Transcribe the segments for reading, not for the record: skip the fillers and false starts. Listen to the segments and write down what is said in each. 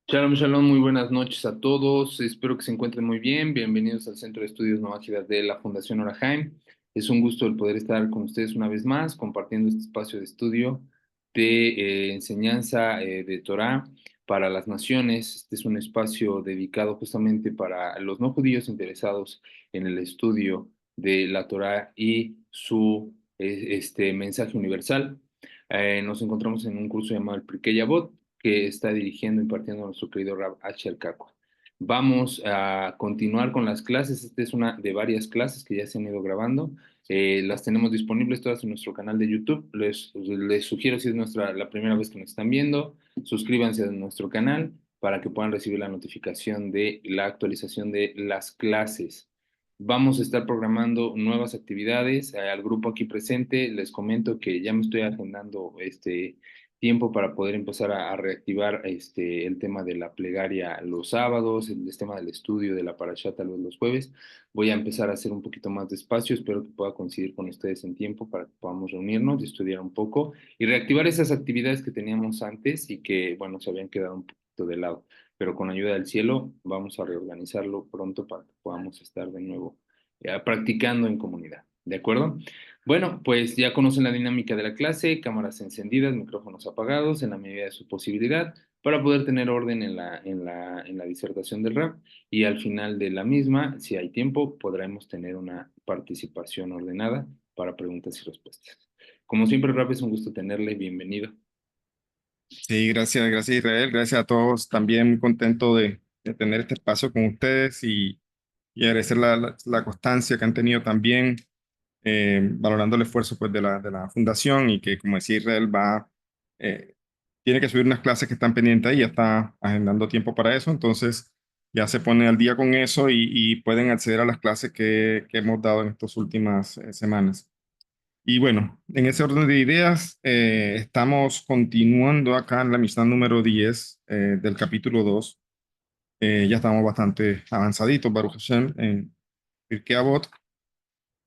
Shalom, shalom, muy buenas noches a todos. Espero que se encuentren muy bien. Bienvenidos al Centro de Estudios Novágidas de la Fundación Orahaim. Es un gusto el poder estar con ustedes una vez más, compartiendo este espacio de estudio de enseñanza de Torah para las naciones. Este es un espacio dedicado justamente para los no judíos interesados en el estudio de la Torah y su mensaje universal. Nos encontramos en un curso llamado el Pirkei Avot, que está dirigiendo y impartiendo nuestro querido Rab Asher Kakwa. Vamos a continuar con las clases. Esta es una de varias clases que ya se han ido grabando. Las tenemos disponibles todas en nuestro canal de YouTube. Les sugiero, si es la primera vez que nos están viendo, suscríbanse a nuestro canal para que puedan recibir la notificación de la actualización de las clases. Vamos a estar programando nuevas actividades. Al grupo aquí presente les comento que ya me estoy agendando tiempo para poder empezar a reactivar el tema de la plegaria los sábados, el tema del estudio de la parashá tal vez los jueves. Voy a empezar a hacer un poquito más de espacio, espero que pueda coincidir con ustedes en tiempo para que podamos reunirnos y estudiar un poco y reactivar esas actividades que teníamos antes y que, bueno, se habían quedado un poquito de lado. Pero con ayuda del cielo vamos a reorganizarlo pronto para que podamos estar de nuevo practicando en comunidad. ¿De acuerdo? Bueno, pues ya conocen la dinámica de la clase, cámaras encendidas, micrófonos apagados en la medida de su posibilidad para poder tener orden en la disertación del rap y al final de la misma, si hay tiempo, podremos tener una participación ordenada para preguntas y respuestas. Como siempre, rap es un gusto tenerle, bienvenido. Sí, gracias Israel, gracias a todos. También muy contento de tener este espacio con ustedes y agradecer la constancia que han tenido también, valorando el esfuerzo pues, de la fundación y que, como decía Israel, eh, tiene que subir unas clases que están pendientes ahí, ya está agendando tiempo para eso, entonces ya se pone al día con eso y pueden acceder a las clases que hemos dado en estas últimas semanas. Y bueno, en ese orden de ideas, estamos continuando acá en la Mishnah número 10 del capítulo 2. Ya estamos bastante avanzaditos, Baruch Hashem, en Pirkei Avot.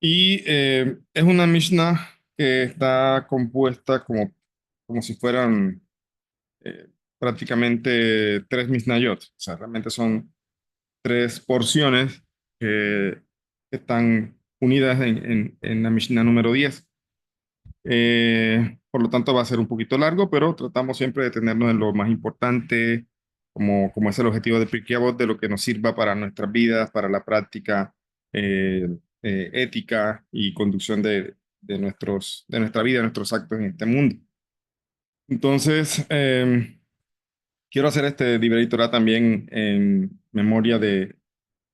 Y es una Mishnah que está compuesta como si fueran eh, prácticamente tres Mishnayot. O sea, realmente son tres porciones que están unidas en la Mishnah número 10. Por lo tanto, va a ser un poquito largo, pero tratamos siempre de tenernos en lo más importante, como es el objetivo de Pirkei Avot, de lo que nos sirva para nuestras vidas, para la práctica eh, ética y conducción de nuestra vida, nuestros actos en este mundo. Entonces, quiero hacer este Divrei Torah también en memoria de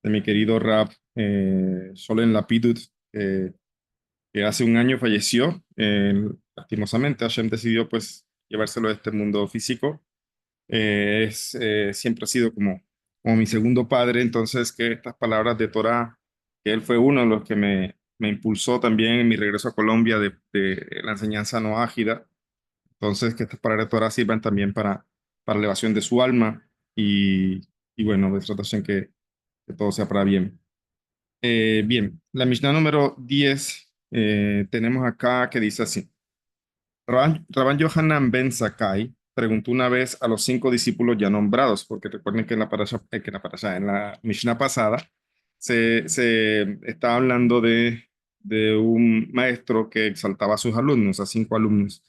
mi querido Rab Sholem Lapidut, que hace un año falleció. Lastimosamente, Hashem decidió pues llevárselo de este mundo físico. Siempre ha sido como mi segundo padre, entonces que estas palabras de Torah, que él fue uno de los que me impulsó también en mi regreso a Colombia de la enseñanza no ágida, entonces que estas palabras de Torah sirvan también para elevación de su alma y bueno, de tratación que todo sea para bien. Bien, la Mishnah número 10 tenemos acá que dice así. Rabban Yohanan ben Zakkai preguntó una vez a los cinco discípulos ya nombrados, porque recuerden que en la Mishnah pasada se estaba hablando de un maestro que exaltaba a sus alumnos, a cinco alumnos.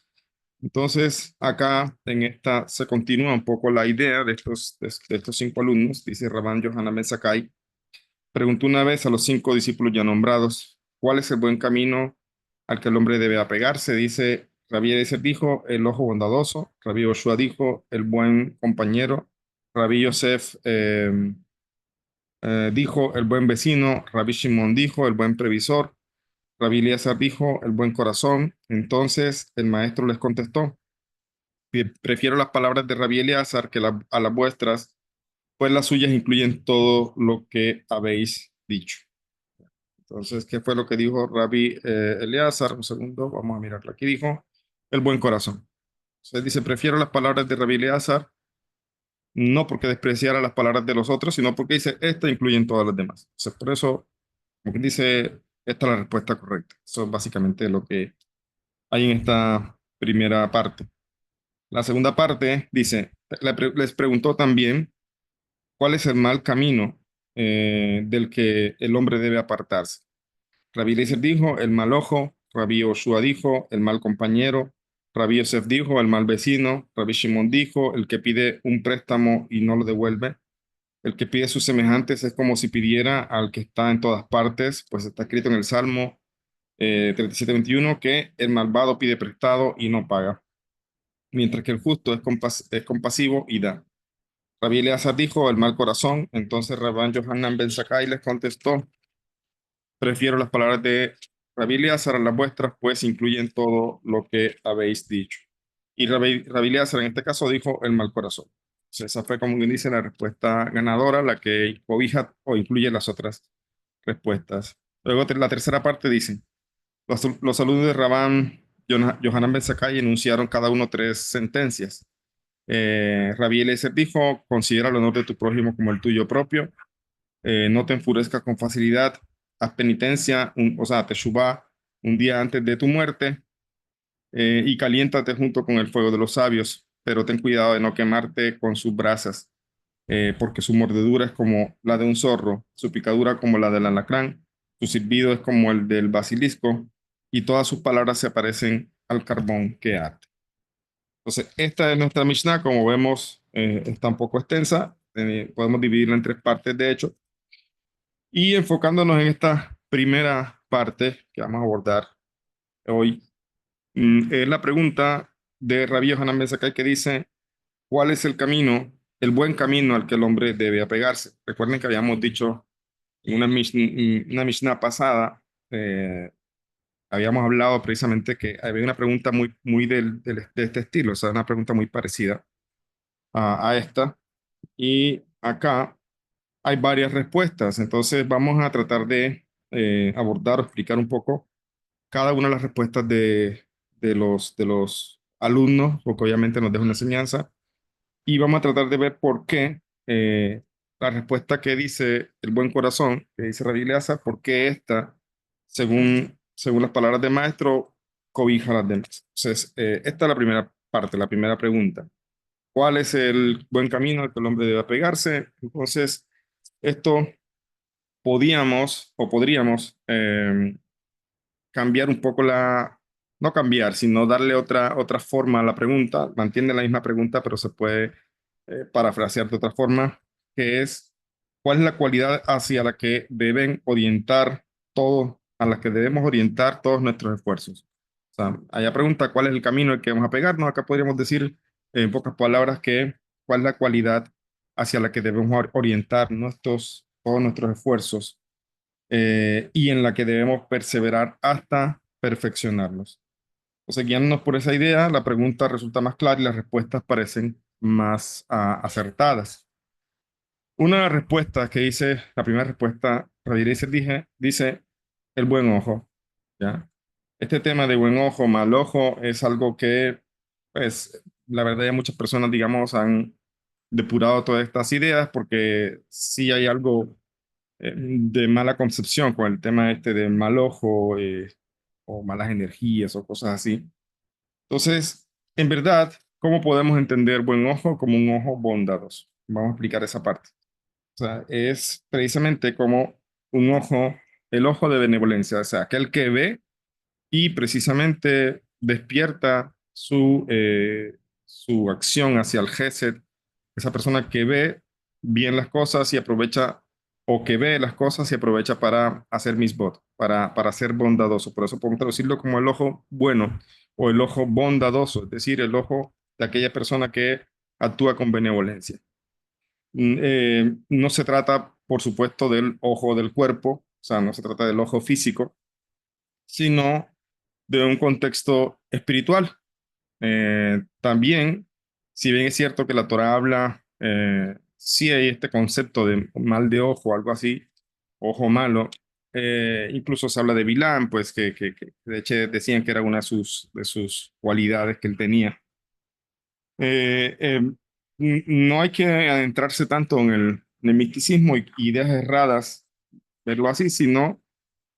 Entonces, acá en esta se continúa un poco la idea de estos cinco alumnos, dice Rabban Yohanan ben Zakkai. Preguntó una vez a los cinco discípulos ya nombrados, ¿cuál es el buen camino al que el hombre debe apegarse? Dice, Rabí Eliezer dijo, el ojo bondadoso. Rabí Yoshua dijo, el buen compañero. Rabí Yosef dijo, el buen vecino. Rabí Shimon dijo, el buen previsor. Rabí Eliezer dijo, el buen corazón. Entonces el maestro les contestó, prefiero las palabras de Rabí Eliezer a las vuestras, pues las suyas incluyen todo lo que habéis dicho. Entonces, ¿qué fue lo que dijo Rabbi Eleazar? Un segundo, vamos a mirarlo. Aquí dijo el buen corazón. Entonces dice, prefiero las palabras de Rabbi Eleazar, no porque despreciara las palabras de los otros, sino porque dice, esta incluyen todas las demás. Entonces, por eso, como que dice, esta es la respuesta correcta. Eso es básicamente lo que hay en esta primera parte. La segunda parte dice, les preguntó también cuál es el mal camino del que el hombre debe apartarse. Rabí Eliezer dijo, el mal ojo. Rabí Yoshua dijo, el mal compañero. Rabí Yosef dijo, el mal vecino. Rabí Shimon dijo, el que pide un préstamo y no lo devuelve. El que pide a sus semejantes es como si pidiera al que está en todas partes, pues está escrito en el Salmo 37:21 que el malvado pide prestado y no paga, mientras que el justo es compasivo y da. Rabí Eleazar dijo, el mal corazón. Entonces Rabán Yohanan ben Zakkai les contestó, prefiero las palabras de Rabí Eleazar a las vuestras, pues incluyen todo lo que habéis dicho. Y Rabí Eleazar en este caso dijo el mal corazón. Entonces, esa fue, como quien dice, la respuesta ganadora, la que cobija o incluye las otras respuestas. Luego la tercera parte dice, los alumnos de Rabán Yohanan ben Zakkai enunciaron cada uno tres sentencias. Rabí Eliezer dijo, considera el honor de tu prójimo como el tuyo propio. No te enfurezcas con facilidad, haz penitencia, o sea, teshuvá, un día antes de tu muerte, y caliéntate junto con el fuego de los sabios, pero ten cuidado de no quemarte con sus brasas, porque su mordedura es como la de un zorro, su picadura como la del alacrán, su silbido es como el del basilisco, y todas sus palabras se parecen al carbón que arde. Entonces, esta es nuestra Mishnah, como vemos, está un poco extensa, podemos dividirla en tres partes, de hecho, y enfocándonos en esta primera parte que vamos a abordar hoy, es la pregunta de Rabbi Yohanan ben Zakkai que dice, ¿cuál es el camino, el buen camino al que el hombre debe apegarse? Recuerden que habíamos dicho en una Mishnah pasada, habíamos hablado precisamente que había una pregunta muy de este estilo, o sea, una pregunta muy parecida a esta. Y acá hay varias respuestas, entonces vamos a tratar de abordar o explicar un poco cada una de las respuestas de los alumnos, porque obviamente nos deja una enseñanza, y vamos a tratar de ver por qué la respuesta que dice el buen corazón, que dice Rabbi Eleazar, por qué esta, según las palabras del maestro, cobija a las demás. Entonces, esta es la primera parte, la primera pregunta. ¿Cuál es el buen camino al que el hombre debe apegarse? Entonces, esto podríamos cambiar un poco no cambiar, sino darle otra forma a la pregunta. Mantiene la misma pregunta, pero se puede parafrasear de otra forma, que es, ¿cuál es la cualidad hacia la que deben orientar a la que debemos orientar todos nuestros esfuerzos? O sea, allá pregunta, ¿cuál es el camino al que vamos a pegarnos? Acá podríamos decir, en pocas palabras, que cuál es la cualidad hacia la que debemos orientar todos nuestros esfuerzos, y en la que debemos perseverar hasta perfeccionarlos. Entonces, guiándonos por esa idea, la pregunta resulta más clara y las respuestas parecen más acertadas. Una de las respuestas que dice, la primera respuesta, dice el buen ojo, ¿ya? Este tema de buen ojo, mal ojo, es algo que, pues, la verdad ya muchas personas, digamos, han depurado todas estas ideas porque sí hay algo de mala concepción con el tema este de mal ojo, o malas energías o cosas así. Entonces, en verdad, ¿cómo podemos entender buen ojo como un ojo bondadoso? Vamos a explicar esa parte. O sea, es precisamente como un ojo, el ojo de benevolencia, o sea, aquel que ve y precisamente despierta su acción hacia el Gesed, esa persona que ve bien las cosas y aprovecha, o que ve las cosas y aprovecha para hacer misbot, para ser bondadoso. Por eso podemos traducirlo como el ojo bueno o el ojo bondadoso, es decir, el ojo de aquella persona que actúa con benevolencia. No se trata, por supuesto, del ojo del cuerpo, o sea, no se trata del ojo físico, sino de un contexto espiritual. También, si bien es cierto que la Torah habla, sí hay este concepto de mal de ojo, algo así, ojo malo. Incluso se habla de Bilán, pues que de hecho decían que era una de sus cualidades que él tenía. Eh, eh, no hay que adentrarse tanto en el misticismo y ideas erradas, verlo así, sino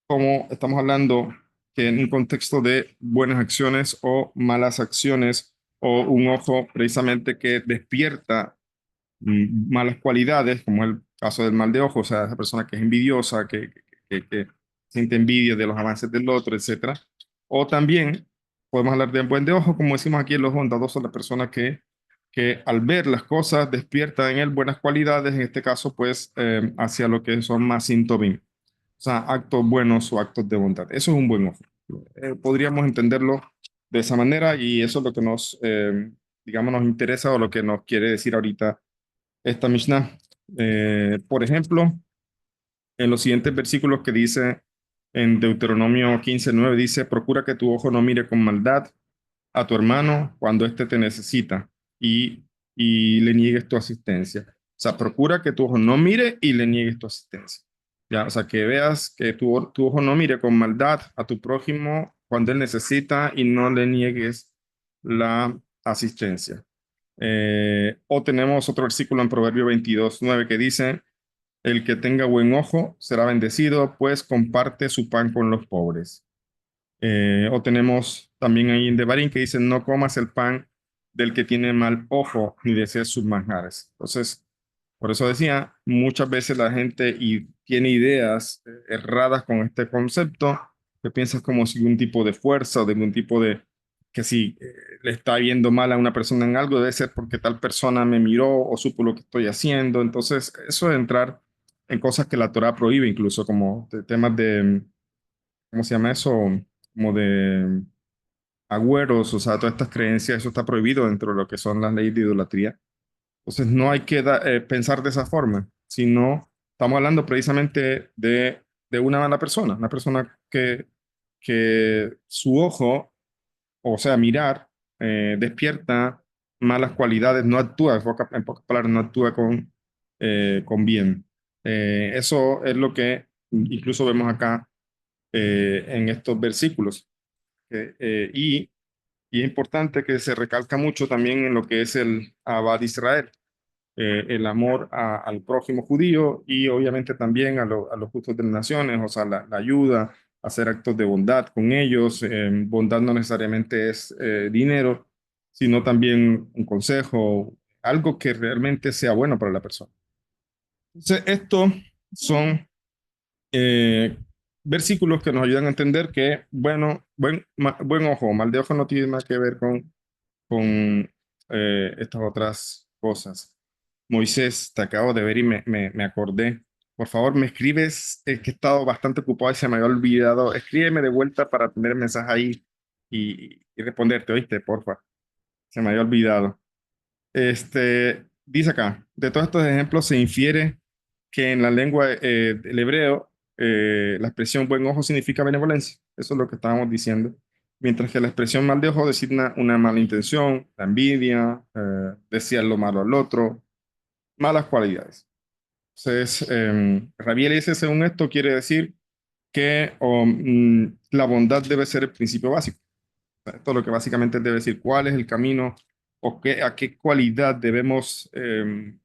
como estamos hablando que en un contexto de buenas acciones o malas acciones o un ojo precisamente que despierta malas cualidades, como es el caso del mal de ojo, o sea, esa persona que es envidiosa, que siente envidia de los avances del otro, etcétera. O también podemos hablar del buen de ojo, como decimos aquí en los bondadosos, la persona que al ver las cosas despierta en él buenas cualidades, en este caso, pues, hacia lo que son más sintobim, o sea, actos buenos o actos de bondad. Eso es un buen ojo. Podríamos entenderlo de esa manera y eso es lo que nos, digamos, nos interesa o lo que nos quiere decir ahorita esta Mishnah. Por ejemplo, en los siguientes versículos que dice en Deuteronomio 15:9 dice, procura que tu ojo no mire con maldad a tu hermano cuando éste te necesita y, y le niegues tu asistencia. O sea, procura que tu ojo no mire y le niegues tu asistencia. Ya, o sea, que veas que tu ojo no mire con maldad a tu prójimo cuando él necesita y no le niegues la asistencia. O tenemos otro versículo en Proverbio 22:9 que dice, el que tenga buen ojo será bendecido, pues comparte su pan con los pobres. O tenemos también ahí en Devarim que dice, no comas el pan del que tiene mal ojo, ni desees sus manjares. Entonces, por eso decía, muchas veces la gente tiene ideas erradas con este concepto, que piensas como si un tipo de fuerza o de un tipo de, que si le está viendo mal a una persona en algo, debe ser porque tal persona me miró o supo lo que estoy haciendo. Entonces, eso es entrar en cosas que la Torah prohíbe, incluso como temas de, ¿cómo se llama eso? Como de agüeros, o sea, todas estas creencias, eso está prohibido dentro de lo que son las leyes de idolatría. Entonces no hay que pensar de esa forma, sino estamos hablando precisamente de una mala persona, una persona que su ojo, o sea, mirar, despierta malas cualidades, no actúa, en pocas palabras, no actúa con bien. Eso es lo que incluso vemos acá en estos versículos. Y es importante que se recalca mucho también en lo que es el Abad Israel, el amor al prójimo judío y obviamente también a los justos de las naciones, o sea, la ayuda, hacer actos de bondad con ellos. Bondad no necesariamente es dinero, sino también un consejo, algo que realmente sea bueno para la persona. Entonces, estos son eh, versículos que nos ayudan a entender que, bueno, buen ojo, mal de ojo no tiene nada que ver con estas otras cosas. Moisés, te acabo de ver y me acordé. Por favor, me escribes, es que he estado bastante ocupado y se me había olvidado. Escríbeme de vuelta para tener el mensaje ahí y responderte, ¿oíste? Porfa, se me había olvidado. Dice acá, de todos estos ejemplos se infiere que en la lengua del hebreo la expresión buen ojo significa benevolencia. Eso es lo que estábamos diciendo. Mientras que la expresión mal de ojo designa una mala intención, la envidia, desear lo malo al otro, malas cualidades. Entonces, Rabiel dice, según esto, quiere decir que la bondad debe ser el principio básico. Esto es lo que básicamente debe decir cuál es el camino o a qué cualidad debemos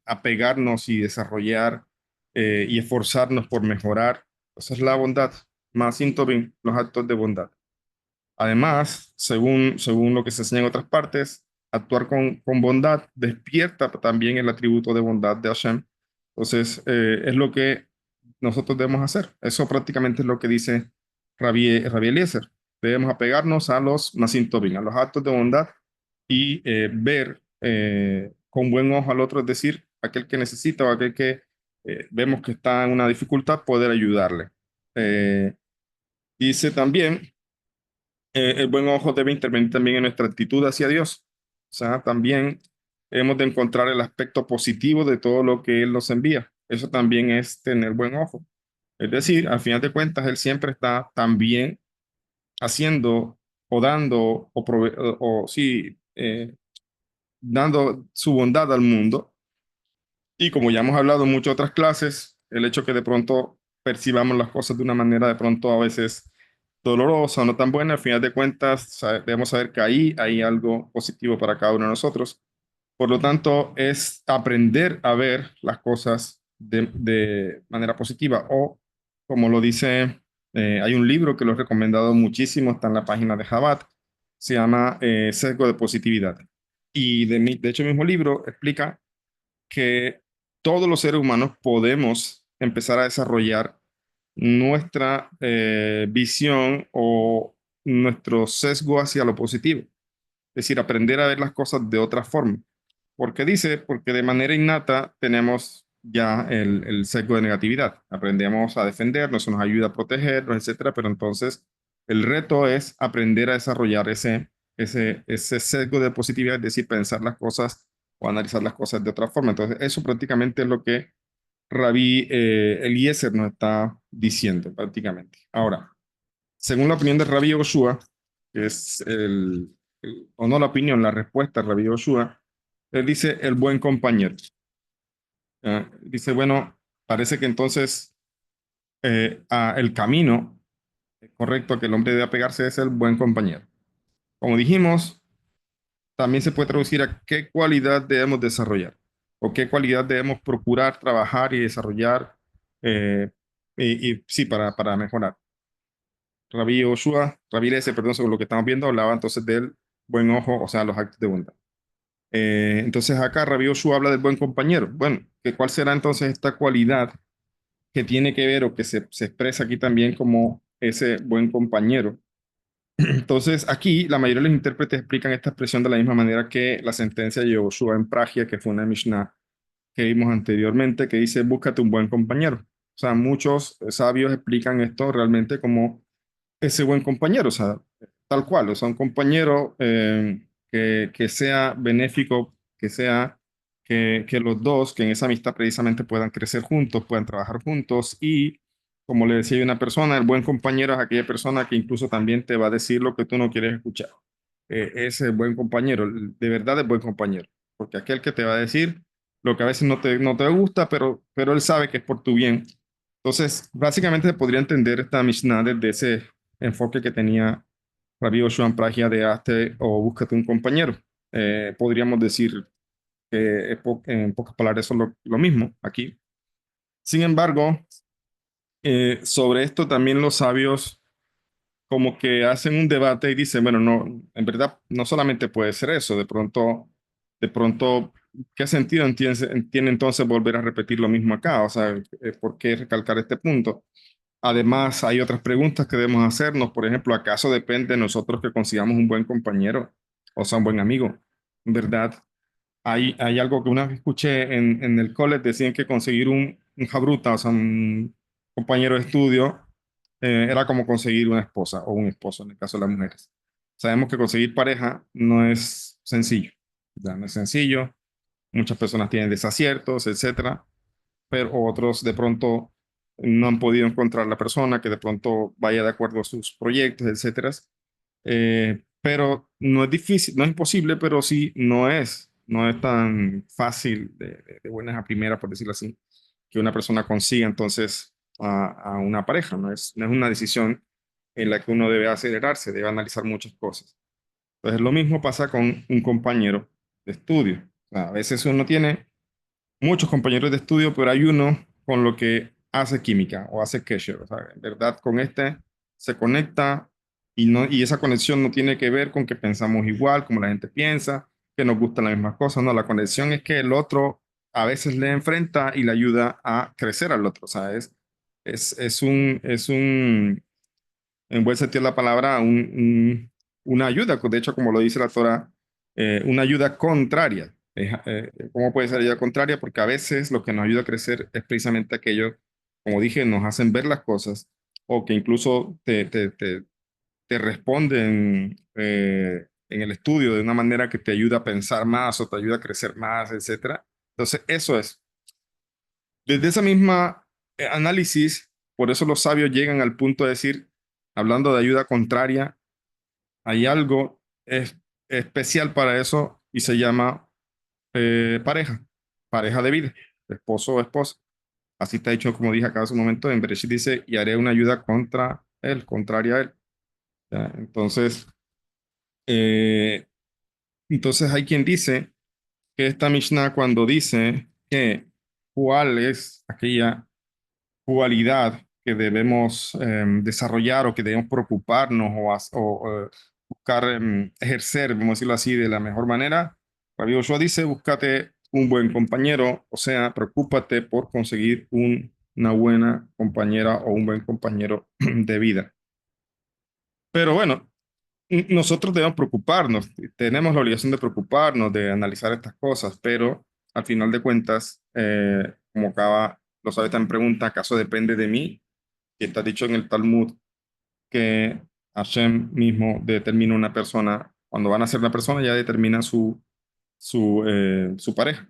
apegarnos y desarrollar y esforzarnos por mejorar. Esa es la bondad, más bien los actos de bondad. Además, según lo que se enseña en otras partes, actuar con bondad despierta también el atributo de bondad de Hashem. Entonces, es lo que nosotros debemos hacer. Eso prácticamente es lo que dice Rabbi Eliezer. Debemos apegarnos a los Masim Tovim, a los actos de bondad y ver con buen ojo al otro, es decir, aquel que necesita o aquel que vemos que está en una dificultad, poder ayudarle. Dice también el buen ojo debe intervenir también en nuestra actitud hacia Dios. O sea, también hemos de encontrar el aspecto positivo de todo lo que Él nos envía. Eso también es tener buen ojo. Es decir, al final de cuentas, Él siempre está también haciendo o dando o sí, dando su bondad al mundo. Y como ya hemos hablado en muchas otras clases, el hecho que de pronto percibamos las cosas de una manera de pronto a veces dolorosa o no tan buena, al final de cuentas debemos saber que ahí hay algo positivo para cada uno de nosotros. Por lo tanto, es aprender a ver las cosas de manera positiva o, como lo dice, hay un libro que lo he recomendado muchísimo, está en la página de Jabat, se llama Sesgo de Positividad. Y de hecho, el mismo libro explica que todos los seres humanos podemos empezar a desarrollar nuestra visión o nuestro sesgo hacia lo positivo. Es decir, aprender a ver las cosas de otra forma. ¿Por qué dice? Porque de manera innata tenemos ya el sesgo de negatividad. Aprendemos a defendernos, eso nos ayuda a protegernos, etcétera. Pero entonces el reto es aprender a desarrollar ese sesgo de positividad, es decir, pensar las cosas o analizar las cosas de otra forma. Entonces, eso prácticamente es lo que Rabí Eliezer nos está diciendo prácticamente. Ahora, según la opinión de Rabí Yoshua, que es o no la opinión, la respuesta de Rabí Yoshua, él dice el buen compañero. Dice, bueno, parece que entonces el camino correcto que el hombre debe apegarse es el buen compañero. Como dijimos, también se puede traducir a qué cualidad debemos desarrollar o qué cualidad debemos procurar trabajar y desarrollar sí, para mejorar. Rabí Yoshua, Rabí Eliezer, perdón, sobre lo que estamos viendo, hablaba entonces del buen ojo, o sea, los actos de bondad. Entonces acá Rabí Yoshua habla del buen compañero. Bueno, ¿cuál será entonces esta cualidad que tiene que ver o que se expresa aquí también como ese buen compañero? Entonces aquí la mayoría de los intérpretes explican esta expresión de la misma manera que la sentencia de Yoshua en Pragia, que fue una Mishnah que vimos anteriormente, que dice, búscate un buen compañero. O sea, muchos sabios explican esto realmente como ese buen compañero, o sea, tal cual, o sea, un compañero que sea benéfico, que los dos, que en esa amistad precisamente puedan crecer juntos, puedan trabajar juntos y, como le decía una persona, el buen compañero es aquella persona que incluso también te va a decir lo que tú no quieres escuchar. Ese buen compañero, de verdad es buen compañero, porque aquel que te va a decir lo que a veces no te gusta, pero él sabe que es por tu bien. Entonces, básicamente se podría entender esta Mishnah desde ese enfoque que tenía Rabbi Yoshua en Pragia de hazte o búscate un compañero. Podríamos decir que en pocas palabras eso es lo mismo aquí. Sin embargo, sobre esto también los sabios como que hacen un debate y dicen, bueno, no, en verdad no solamente puede ser eso, de pronto, ¿qué sentido tiene entonces volver a repetir lo mismo acá? O sea, ¿por qué recalcar este punto? Además, hay otras preguntas que debemos hacernos. Por ejemplo, ¿acaso depende de nosotros que consigamos un buen compañero, o sea, un buen amigo? En verdad, hay algo que una vez escuché en el college, decían que conseguir un jabruta, o sea, un compañero de estudio, era como conseguir una esposa o un esposo en el caso de las mujeres. Sabemos que conseguir pareja no es sencillo, ya no es sencillo. Muchas personas tienen desaciertos, etcétera, pero otros de pronto no han podido encontrar la persona que de pronto vaya de acuerdo a sus proyectos, etcétera. Pero no es difícil, no es imposible, pero sí no es tan fácil de buenas a primeras, por decirlo así, que una persona consiga entonces a una pareja. No es una decisión en la que uno debe acelerarse, debe analizar muchas cosas. Entonces, lo mismo pasa con un compañero de estudio. O sea, a veces uno tiene muchos compañeros de estudio, pero hay uno con lo que hace química o hace Kesher. O sea, en verdad, con este se conecta y esa conexión no tiene que ver con que pensamos igual, como la gente piensa, que nos gustan las mismas cosas. No, la conexión es que el otro a veces le enfrenta y le ayuda a crecer al otro. O sea, es en buen sentido de la palabra, una ayuda. De hecho, como lo dice la Torah, una ayuda contraria. ¿Cómo puede ser ayuda contraria? Porque a veces lo que nos ayuda a crecer es precisamente aquello, como dije, nos hacen ver las cosas o que incluso te responden en el estudio de una manera que te ayuda a pensar más o te ayuda a crecer más, etcétera. Entonces, eso es. Desde esa misma análisis, por eso los sabios llegan al punto de decir, hablando de ayuda contraria, hay algo especial para eso y se llama pareja de vida, esposo o esposa. Así está hecho, como dije acá hace un momento, en Bereshit dice, y haré una ayuda contra él, contraria a él. ¿Ya? Eh, entonces hay quien dice que esta Mishnah cuando dice que cuál es aquella cualidad que debemos desarrollar o que debemos preocuparnos o buscar ejercer, vamos a decirlo así, de la mejor manera, Rabbi Yoshua dice, búscate un buen compañero, o sea, preocúpate por conseguir una buena compañera o un buen compañero de vida. Pero bueno, nosotros debemos preocuparnos, tenemos la obligación de preocuparnos, de analizar estas cosas, pero al final de cuentas, como acaba, los sabios también pregunta, ¿acaso depende de mí? Y está dicho en el Talmud que Hashem mismo determina una persona, cuando van a ser una persona ya determina su pareja.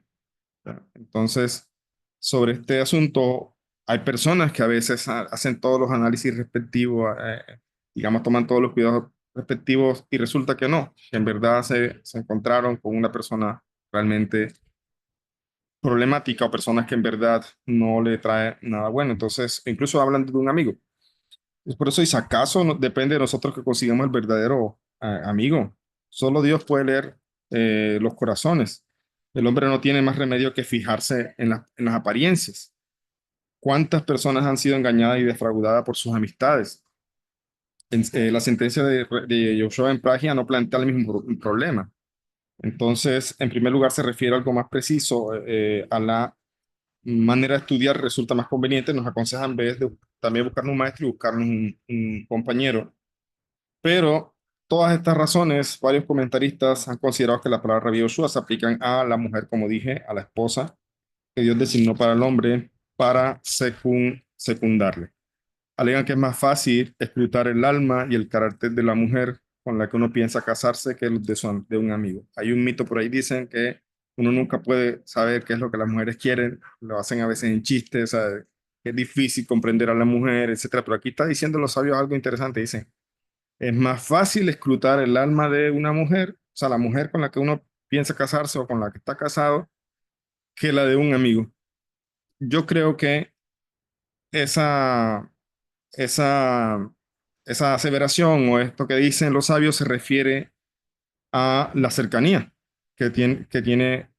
Entonces, sobre este asunto, hay personas que a veces hacen todos los análisis respectivos, digamos, toman todos los cuidados respectivos y resulta que no, que en verdad se encontraron con una persona realmente problemática o personas que en verdad no le trae nada bueno. Entonces, incluso hablan de un amigo. Es por eso, ¿y si acaso depende de nosotros que consigamos el verdadero amigo? Solo Dios puede leer los corazones. El hombre no tiene más remedio que fijarse en las apariencias. ¿Cuántas personas han sido engañadas y defraudadas por sus amistades? La sentencia de Yoshua en Pragia no plantea el mismo problema. Entonces, en primer lugar, se refiere a algo más preciso, a la manera de estudiar resulta más conveniente. Nos aconseja en vez de también buscarnos un maestro y buscarnos un compañero. Pero todas estas razones, varios comentaristas han considerado que la palabra Rabbi Yoshua se aplican a la mujer, como dije, a la esposa, que Dios designó para el hombre para secundarle. Alegan que es más fácil escrutar el alma y el carácter de la mujer con la que uno piensa casarse que el de un amigo. Hay un mito por ahí, dicen que uno nunca puede saber qué es lo que las mujeres quieren, lo hacen a veces en chistes, ¿sabe? Es difícil comprender a la mujer, etcétera. Pero aquí está diciendo los sabios algo interesante, dicen, es más fácil escrutar el alma de una mujer, o sea, la mujer con la que uno piensa casarse o con la que está casado, que la de un amigo. Yo creo que esa, esa, esa aseveración o esto que dicen los sabios se refiere a la cercanía que tiene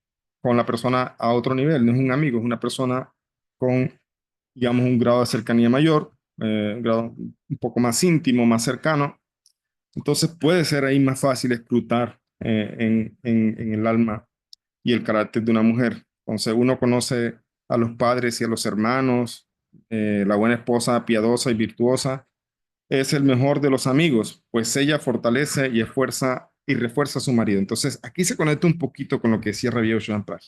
con la persona a otro nivel. No es un amigo, es una persona con, digamos, un grado de cercanía mayor, un grado un poco más íntimo, más cercano. Entonces puede ser ahí más fácil escrutar en el alma y el carácter de una mujer. Entonces uno conoce a los padres y a los hermanos, la buena esposa piadosa y virtuosa es el mejor de los amigos, pues ella fortalece y esfuerza y refuerza a su marido. Entonces aquí se conecta un poquito con lo que decía Rabbi Yoshua Praj.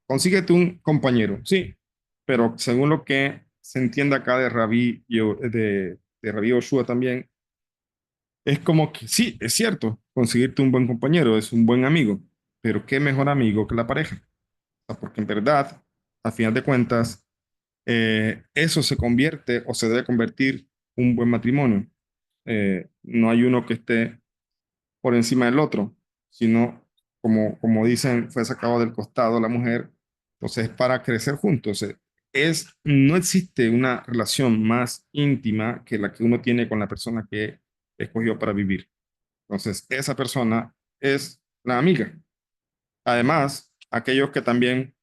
Consíguete un compañero, sí, pero según lo que se entiende acá de Rabbi Yoshua también, es como que sí, es cierto, conseguirte un buen compañero es un buen amigo, pero qué mejor amigo que la pareja. O sea, porque en verdad, a final de cuentas, eso se convierte o se debe convertir un buen matrimonio. No hay uno que esté por encima del otro, sino, como dicen, fue sacado del costado la mujer, entonces para crecer juntos. No existe una relación más íntima que la que uno tiene con la persona que escogió para vivir. Entonces, esa persona es la amiga. Además, aquellos que también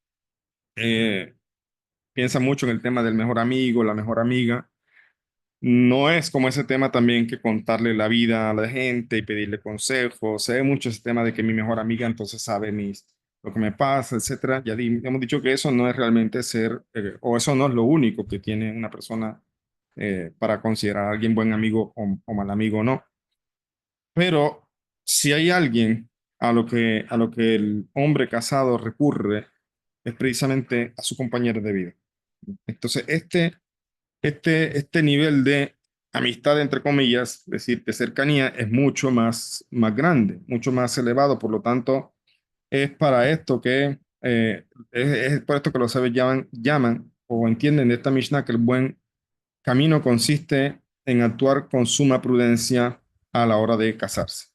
eh, piensan mucho en el tema del mejor amigo, la mejor amiga, no es como ese tema también que contarle la vida a la gente y pedirle consejos. Se ve mucho ese tema de que mi mejor amiga entonces sabe lo que me pasa, etcétera. Hemos dicho que eso no es realmente ser, o eso no es lo único que tiene una persona para considerar a alguien buen amigo o mal amigo, no. Pero si hay alguien a lo que el hombre casado recurre, es precisamente a su compañero de vida. Entonces, este nivel de amistad, entre comillas, es decir, de cercanía, es mucho más grande, mucho más elevado. Por lo tanto, es para esto que, es por esto que los sabios llaman o entienden de esta Mishnah que el buen camino consiste en actuar con suma prudencia a la hora de casarse.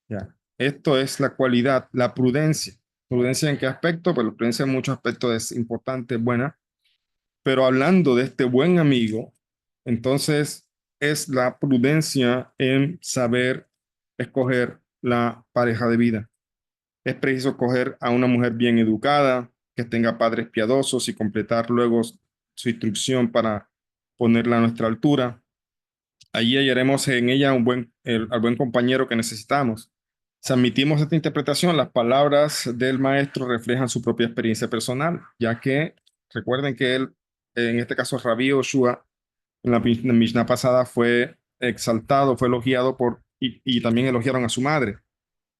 ¿Ya? Esto es la cualidad, la prudencia. ¿Prudencia en qué aspecto? Pues la prudencia en muchos aspectos es importante, es buena, pero hablando de este buen amigo, entonces es la prudencia en saber escoger la pareja de vida. Es preciso escoger a una mujer bien educada, que tenga padres piadosos y completar luego su instrucción para ponerla a nuestra altura. Allí hallaremos en ella al buen compañero que necesitamos. Si admitimos esta interpretación, las palabras del maestro reflejan su propia experiencia personal, ya que recuerden que él, en este caso Rabí Yoshua, en la Mishnah pasada fue exaltado, fue elogiado y también elogiaron a su madre,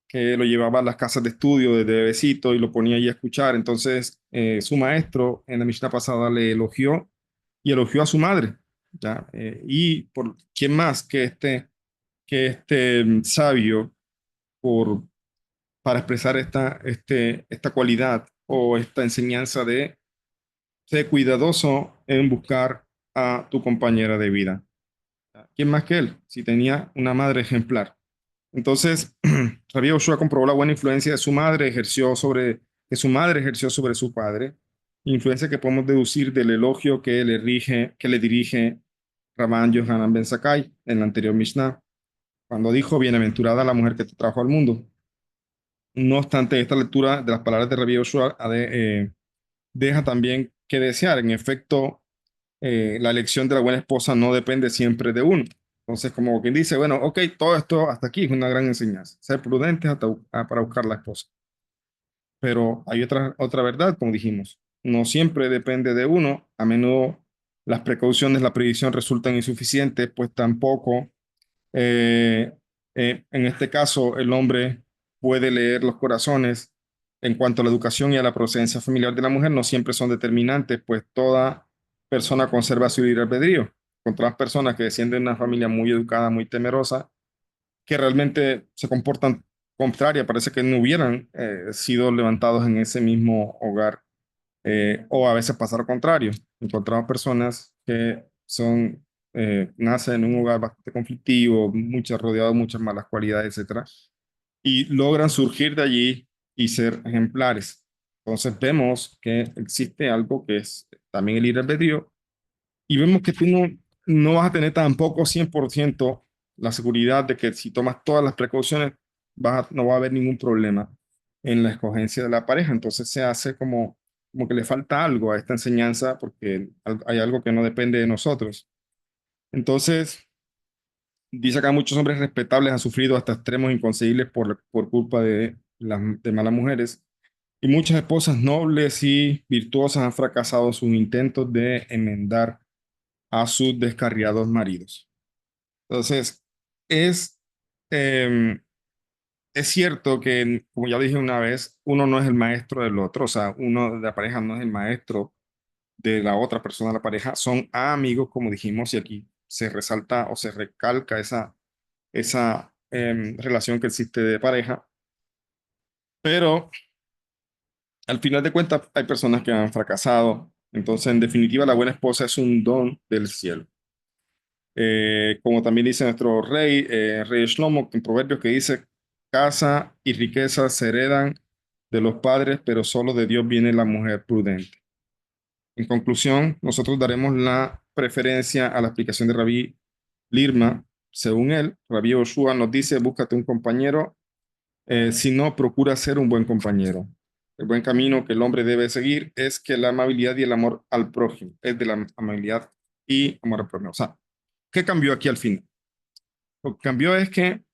que lo llevaba a las casas de estudio desde bebecito y lo ponía ahí a escuchar. Entonces, su maestro en la Mishnah pasada le elogió y elogió a su madre, ¿ya? Y por quién más que este sabio por, para expresar esta cualidad o esta enseñanza de ser cuidadoso en buscar a tu compañera de vida. ¿Quién más que él? Si tenía una madre ejemplar. Entonces, Rabbi Yoshua comprobó la buena influencia de su madre, que su madre ejerció sobre su padre, influencia que podemos deducir del elogio que le dirige Rabban Yohanan Ben Zakkai en la anterior Mishnah, cuando dijo, bienaventurada la mujer que te trajo al mundo. No obstante, esta lectura de las palabras de Rabbi Yoshua deja también que desear. En efecto, la elección de la buena esposa no depende siempre de uno. Entonces, como quien dice, bueno, ok, todo esto hasta aquí es una gran enseñanza. Ser prudentes para buscar la esposa. Pero hay otra verdad, como dijimos. No siempre depende de uno. A menudo las precauciones, la previsión resultan insuficientes, pues tampoco, eh, en este caso, el hombre puede leer los corazones. En cuanto a la educación y a la procedencia familiar de la mujer, no siempre son determinantes, pues toda persona conserva su libre albedrío. Contra las personas que descienden de una familia muy educada, muy temerosa, que realmente se comportan contraria, parece que no hubieran sido levantados en ese mismo hogar, o a veces pasa lo contrario. Encontramos personas que nacen en un hogar bastante conflictivo, rodeado de muchas malas cualidades, etcétera, y logran surgir de allí y ser ejemplares. Entonces vemos que existe algo que es también el libre albedrío, y vemos que tú no vas a tener tampoco 100% la seguridad de que si tomas todas las precauciones no va a haber ningún problema en la escogencia de la pareja. Entonces se hace como que le falta algo a esta enseñanza porque hay algo que no depende de nosotros. Entonces, dice acá, muchos hombres respetables han sufrido hasta extremos inconcebibles por culpa de malas mujeres. Y muchas esposas nobles y virtuosas han fracasado en sus intentos de enmendar a sus descarriados maridos. Entonces, es, eh, es cierto que, como ya dije una vez, uno no es el maestro del otro, o sea, uno de la pareja no es el maestro de la otra persona de la pareja, son amigos, como dijimos, y aquí se resalta o se recalca esa relación que existe de pareja, pero al final de cuentas hay personas que han fracasado, entonces en definitiva la buena esposa es un don del cielo. Como también dice nuestro rey Shlomo, en Proverbios, que dice, casa y riqueza se heredan de los padres, pero solo de Dios viene la mujer prudente. En conclusión, nosotros daremos la preferencia a la explicación de Rabí Lirma. Según él, Rabí Yoshua nos dice, búscate un compañero, si no, procura ser un buen compañero. El buen camino que el hombre debe seguir es que la amabilidad y el amor al prójimo, es de la amabilidad y amor al prójimo. O sea, ¿qué cambió aquí al fin? Lo que cambió es que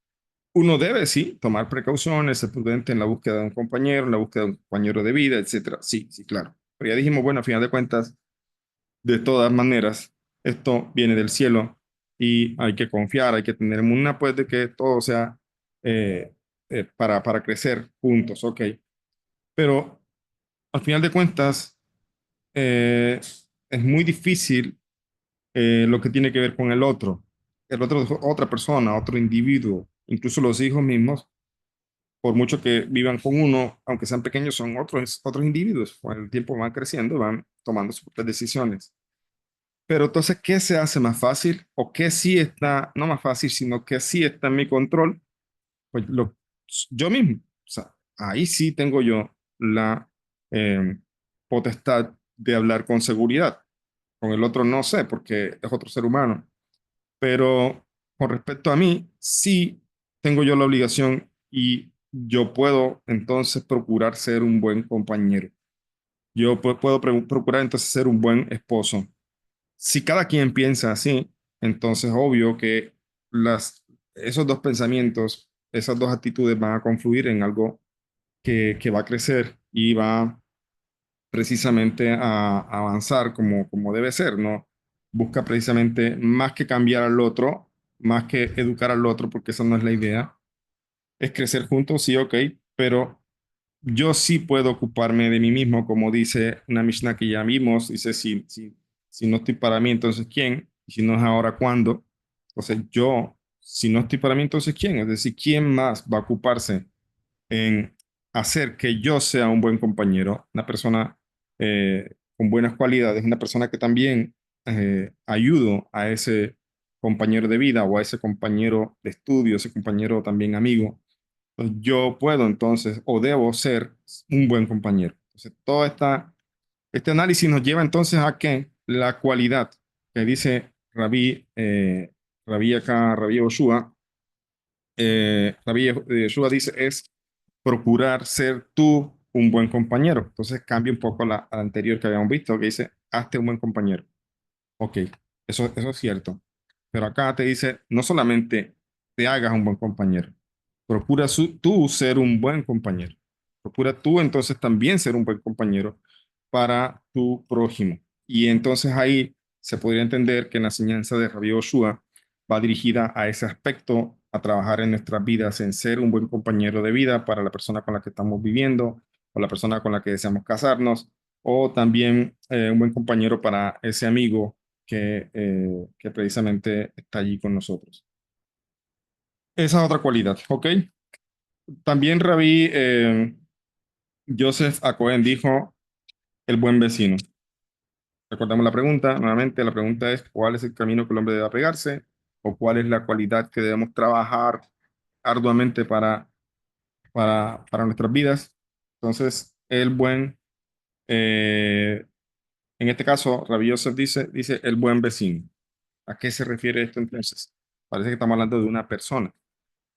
uno debe, sí, tomar precauciones, ser prudente en la búsqueda de un compañero, en la búsqueda de un compañero de vida, etcétera. Sí, sí, claro. Pero ya dijimos, bueno, a final de cuentas, de todas maneras, esto viene del cielo y hay que confiar, hay que tener una, pues, de que todo sea eh, para crecer juntos, ok. Pero al final de cuentas, eh, es muy difícil lo que tiene que ver con el otro. El otro es otra persona, otro individuo, incluso los hijos mismos, por mucho que vivan con uno, aunque sean pequeños, son otros individuos. Con el tiempo van creciendo, van tomando sus propias decisiones. Pero entonces, ¿qué se hace más fácil? ¿O qué sí está, no más fácil, sino que sí está en mi control? Pues yo mismo. O sea, ahí sí tengo yo la eh, potestad de hablar con seguridad. Con el otro no sé, porque es otro ser humano. Pero con respecto a mí, sí tengo yo la obligación y yo puedo entonces procurar ser un buen compañero. Yo puedo procurar entonces ser un buen esposo. Si cada quien piensa así, entonces obvio que esos dos pensamientos esas dos actitudes van a confluir en algo que va a crecer y va precisamente a avanzar como debe ser, ¿no? Busca precisamente más que cambiar al otro, más que educar al otro, porque esa no es la idea. Es crecer juntos, sí, ok, pero yo sí puedo ocuparme de mí mismo, como dice una Mishnah que ya vimos, dice, si no estoy para mí, entonces ¿quién? Y si no es ahora, ¿cuándo? Entonces yo, si no estoy para mí, entonces ¿quién? Es decir, ¿quién más va a ocuparse en hacer que yo sea un buen compañero, una persona con buenas cualidades, una persona que también ayudo a ese compañero de vida o a ese compañero de estudio, ese compañero también amigo? Pues yo puedo entonces o debo ser un buen compañero. Entonces, este análisis nos lleva entonces a que la cualidad que dice Rabí Yoshua, Rabí Yoshua dice es procurar ser tú un buen compañero. Entonces cambia un poco la anterior que habíamos visto, que dice, hazte un buen compañero. Ok, eso es cierto. Pero acá te dice, no solamente te hagas un buen compañero, procura tú ser un buen compañero. Procura tú entonces también ser un buen compañero para tu prójimo. Y entonces ahí se podría entender que la enseñanza de Rabbi Yoshua va dirigida a ese aspecto, a trabajar en nuestras vidas, en ser un buen compañero de vida para la persona con la que estamos viviendo o la persona con la que deseamos casarnos, o también un buen compañero para ese amigo que precisamente está allí con nosotros. Esa otra cualidad, ¿ok? También Rabí Joseph A. Cohen dijo el buen vecino. Recordamos la pregunta, nuevamente la pregunta es ¿cuál es el camino que el hombre debe apegarse? ¿O cuál es la cualidad que debemos trabajar arduamente para nuestras vidas? Entonces, eh, en este caso, Rabí Joseph dice el buen vecino. ¿A qué se refiere esto entonces? Parece que estamos hablando de una persona.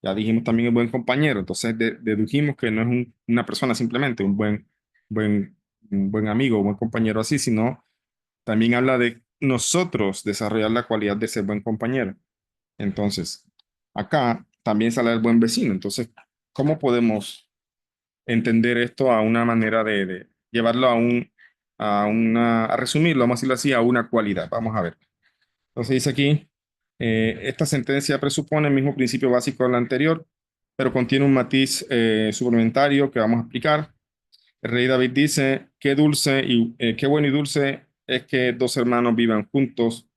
Ya dijimos también el buen compañero, entonces dedujimos que no es una persona simplemente, buen, un buen amigo, un buen compañero así, sino también habla de nosotros desarrollar la cualidad de ser buen compañero. Entonces, acá también sale el buen vecino. Entonces, ¿cómo podemos entender esto a una manera de llevarlo a resumirlo, vamos a decirlo así, a una cualidad? Vamos a ver. Entonces dice aquí, esta sentencia presupone el mismo principio básico de la anterior, pero contiene un matiz suplementario que vamos a explicar. El rey David dice, qué bueno y dulce es que dos hermanos vivan juntos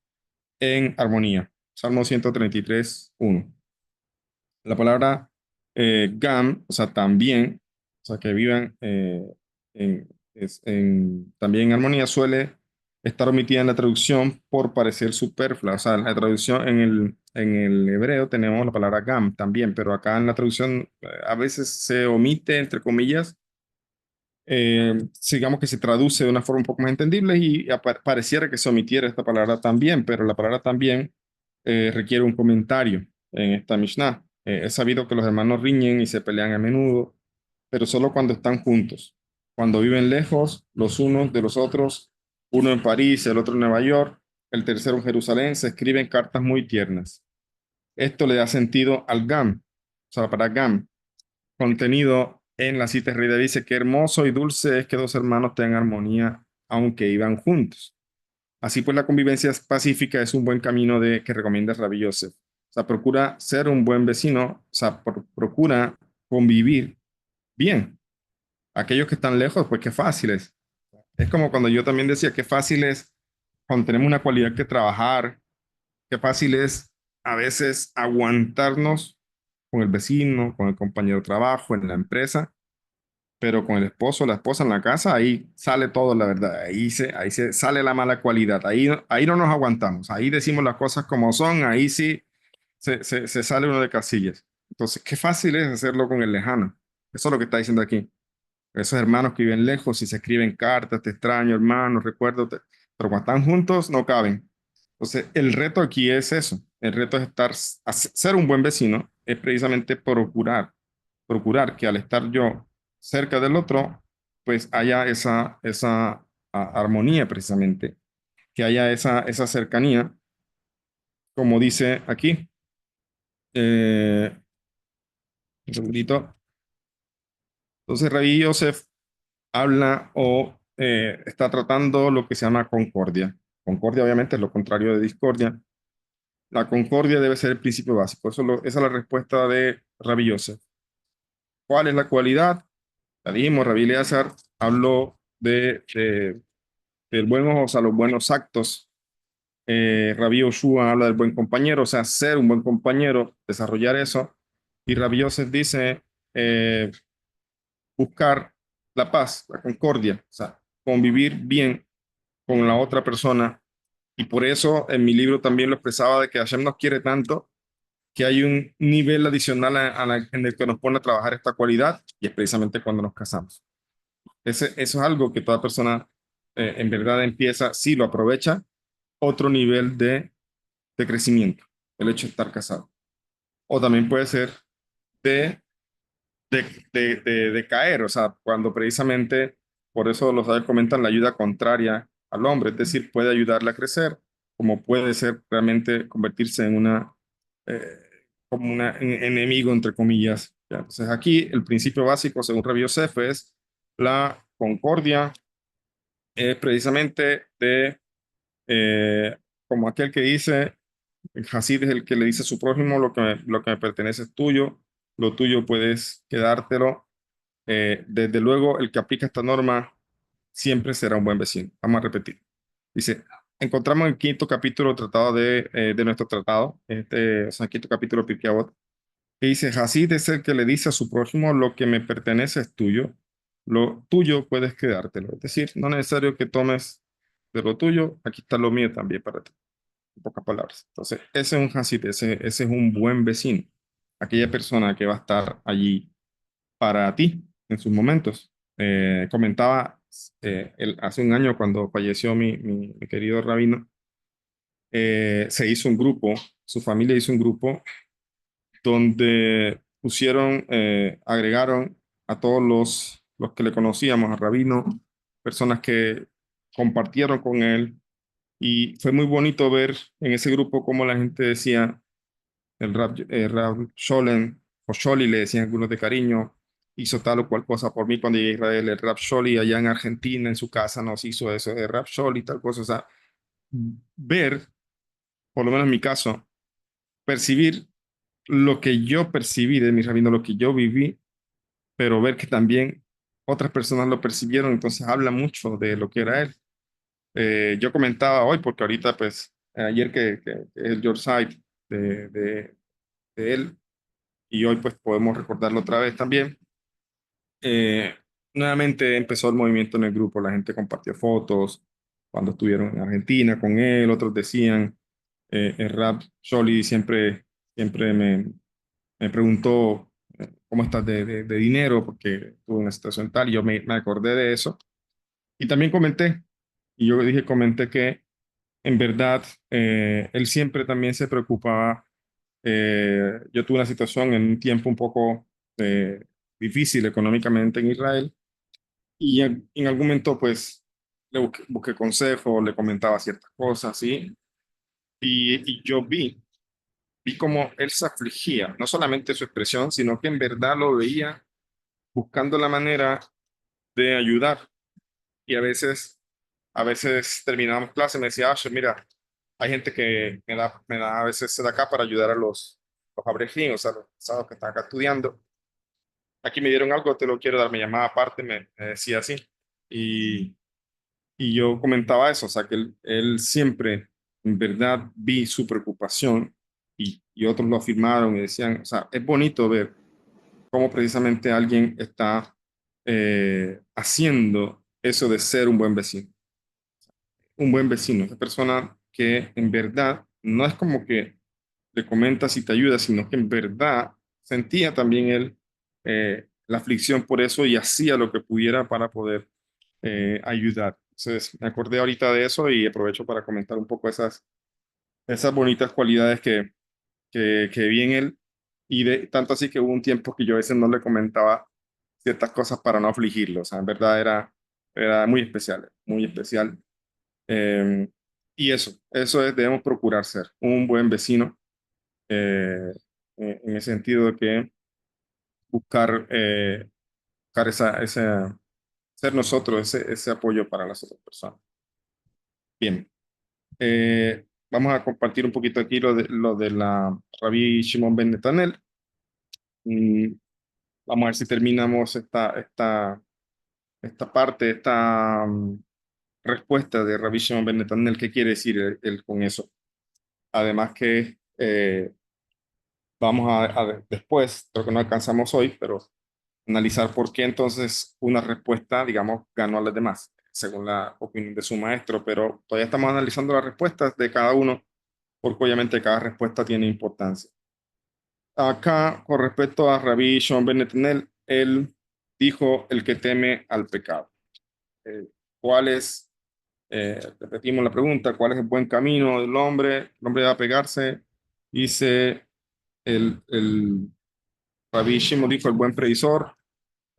en armonía. Salmo 133:1. La palabra gam, o sea, también, o sea, que vivan también en armonía, suele estar omitida en la traducción por parecer superflua. O sea, en la traducción en el hebreo tenemos la palabra gam también, pero acá en la traducción a veces se omite, entre comillas, digamos que se traduce de una forma un poco más entendible y pareciera que se omitiera esta palabra también, pero la palabra también requiere un comentario en esta Mishnah. Es sabido que los hermanos riñen y se pelean a menudo, pero solo cuando están juntos. Cuando viven lejos los unos de los otros, uno en París, el otro en Nueva York, el tercero en Jerusalén, se escriben cartas muy tiernas. Esto le da sentido al GAM, o sea, para GAM, contenido en la cita de Rey David, dice que hermoso y dulce es que dos hermanos tengan armonía aunque iban juntos. Así pues, la convivencia pacífica es un buen camino que recomienda Rabbi Yosef. O sea, procura ser un buen vecino, o sea, procura convivir bien. Aquellos que están lejos, pues qué fácil es. Es como cuando yo también decía, qué fácil es cuando tenemos una cualidad que trabajar, qué fácil es a veces aguantarnos con el vecino, con el compañero de trabajo, en la empresa, pero con el esposo, la esposa en la casa, ahí sale todo, la verdad, ahí se sale la mala cualidad, ahí no nos aguantamos, ahí decimos las cosas como son, ahí sí se sale uno de casillas. Entonces, qué fácil es hacerlo con el lejano. Eso es lo que está diciendo aquí. Esos hermanos que viven lejos y se escriben cartas, te extraño, hermano, recuerdo, pero cuando están juntos no caben. Entonces, el reto aquí es eso. El reto es ser un buen vecino, es precisamente procurar que al estar yo cerca del otro, pues haya esa armonía precisamente, que haya esa cercanía, como dice aquí. Eh, Un segundito. Entonces, Rabí Yosef habla o está tratando lo que se llama concordia. Concordia, obviamente, es lo contrario de discordia. La concordia debe ser el principio básico. Esa es la respuesta de Rabí Yosef. ¿Cuál es la cualidad? Ya dijimos, Rabí Eleazar habló del buen ojo, o sea, los buenos actos. Rabí Yoshua habla del buen compañero, o sea, ser un buen compañero, desarrollar eso. Y Rabí Yosef dice buscar la paz, la concordia, o sea, convivir bien con la otra persona. Y por eso en mi libro también lo expresaba de que Hashem nos quiere tanto que hay un nivel adicional en el que nos pone a trabajar esta cualidad y es precisamente cuando nos casamos. Eso es algo que toda persona en verdad empieza, si lo aprovecha, otro nivel de crecimiento, el hecho de estar casado. O también puede ser de, de caer, o sea, cuando precisamente, por eso los sabios comentan la ayuda contraria al hombre, es decir, puede ayudarle a crecer, como puede ser realmente convertirse en eh, como un enemigo, entre comillas. ¿Ya? Entonces aquí el principio básico, según Rabbi Yosef, es la concordia, precisamente como aquel que dice, el Hasid es el que le dice a su prójimo, lo que me pertenece es tuyo, lo tuyo puedes quedártelo. Desde luego, el que aplica esta norma siempre será un buen vecino. Vamos a repetir. Dice, encontramos el quinto capítulo tratado de nuestro tratado, o sea, el quinto capítulo de Pirkei Avot, que dice, Hasid es el que le dice a su prójimo, lo que me pertenece es tuyo, lo tuyo puedes quedártelo. Es decir, no es necesario que tomes de lo tuyo, aquí está lo mío también para ti, en pocas palabras. Entonces, ese es un Hasid, ese es un buen vecino, aquella persona que va a estar allí para ti en sus momentos. Comentaba hace un año cuando falleció mi querido rabino, se hizo un grupo, su familia hizo un grupo donde pusieron, agregaron a todos los que le conocíamos, a rabino, personas que compartieron con él y fue muy bonito ver en ese grupo cómo la gente decía, Rab Sholem, o Sholi le decían algunos de cariño, hizo tal o cual cosa por mí cuando llegué a Israel. El Rab Sholi allá en Argentina, en su casa, nos hizo eso, el Rab Sholi, tal cosa. O sea, ver, por lo menos en mi caso, percibir lo que yo percibí de mi rabino, lo que yo viví, pero ver que también otras personas lo percibieron, entonces habla mucho de lo que era él. Yo comentaba hoy, porque ahorita, pues, ayer que es el George Side de él, y hoy pues podemos recordarlo otra vez también. Eh, Nuevamente empezó el movimiento en el grupo, la gente compartió fotos cuando estuvieron en Argentina con él, otros decían, el rap Sholi siempre me preguntó cómo estás de dinero, porque tuve una situación tal, y yo me acordé de eso. Y también comenté, y yo dije, comenté que en verdad él siempre también se preocupaba. Yo tuve una situación en un tiempo un poco eh, difícil económicamente en Israel y en algún momento pues le busqué consejo, le comentaba ciertas cosas, ¿sí? Y yo vi cómo él se afligía, no solamente su expresión, sino que en verdad lo veía buscando la manera de ayudar. Y a veces terminábamos clase y me decía, mira, hay gente que me da a veces se da acá para ayudar a los abrejín, o sea, los pesados que están acá estudiando. Aquí me dieron algo, te lo quiero dar, me llamaba aparte, me decía así. Y, y yo comentaba eso, o sea, que él siempre, en verdad, vi su preocupación y otros lo afirmaron y decían, o sea, es bonito ver cómo precisamente alguien está haciendo eso de ser un buen vecino. Un buen vecino, esa persona que en verdad no es como que le comentas y te ayuda, sino que en verdad sentía también él la aflicción por eso y hacía lo que pudiera para poder ayudar. Entonces, me acordé ahorita de eso y aprovecho para comentar un poco esas bonitas cualidades que vi en él. Y de tanto así que hubo un tiempo que yo a veces no le comentaba ciertas cosas para no afligirlo. O sea, en verdad era muy especial, muy especial. Eh, y eso es, debemos procurar ser un buen vecino, eh, en el sentido de que buscar, buscar ser nosotros ese apoyo para las otras personas. Bien, vamos a compartir un poquito aquí lo de la Rabbi Shimon ben Netanel. Mm, Vamos a ver si terminamos esta parte, respuesta de Rabbi Shimon ben Netanel. ¿Qué quiere decir él con eso? Además que vamos después, creo que no alcanzamos hoy, pero analizar por qué entonces una respuesta, digamos, ganó a las demás, según la opinión de su maestro, pero todavía estamos analizando las respuestas de cada uno, porque obviamente cada respuesta tiene importancia. Acá, con respecto a Rabbi Shimon ben Netanel, él dijo el que teme al pecado. ¿Cuál es, repetimos la pregunta, cuál es el buen camino del hombre? El hombre debe pegarse, dice el Rabbi Shimon dijo el buen previsor,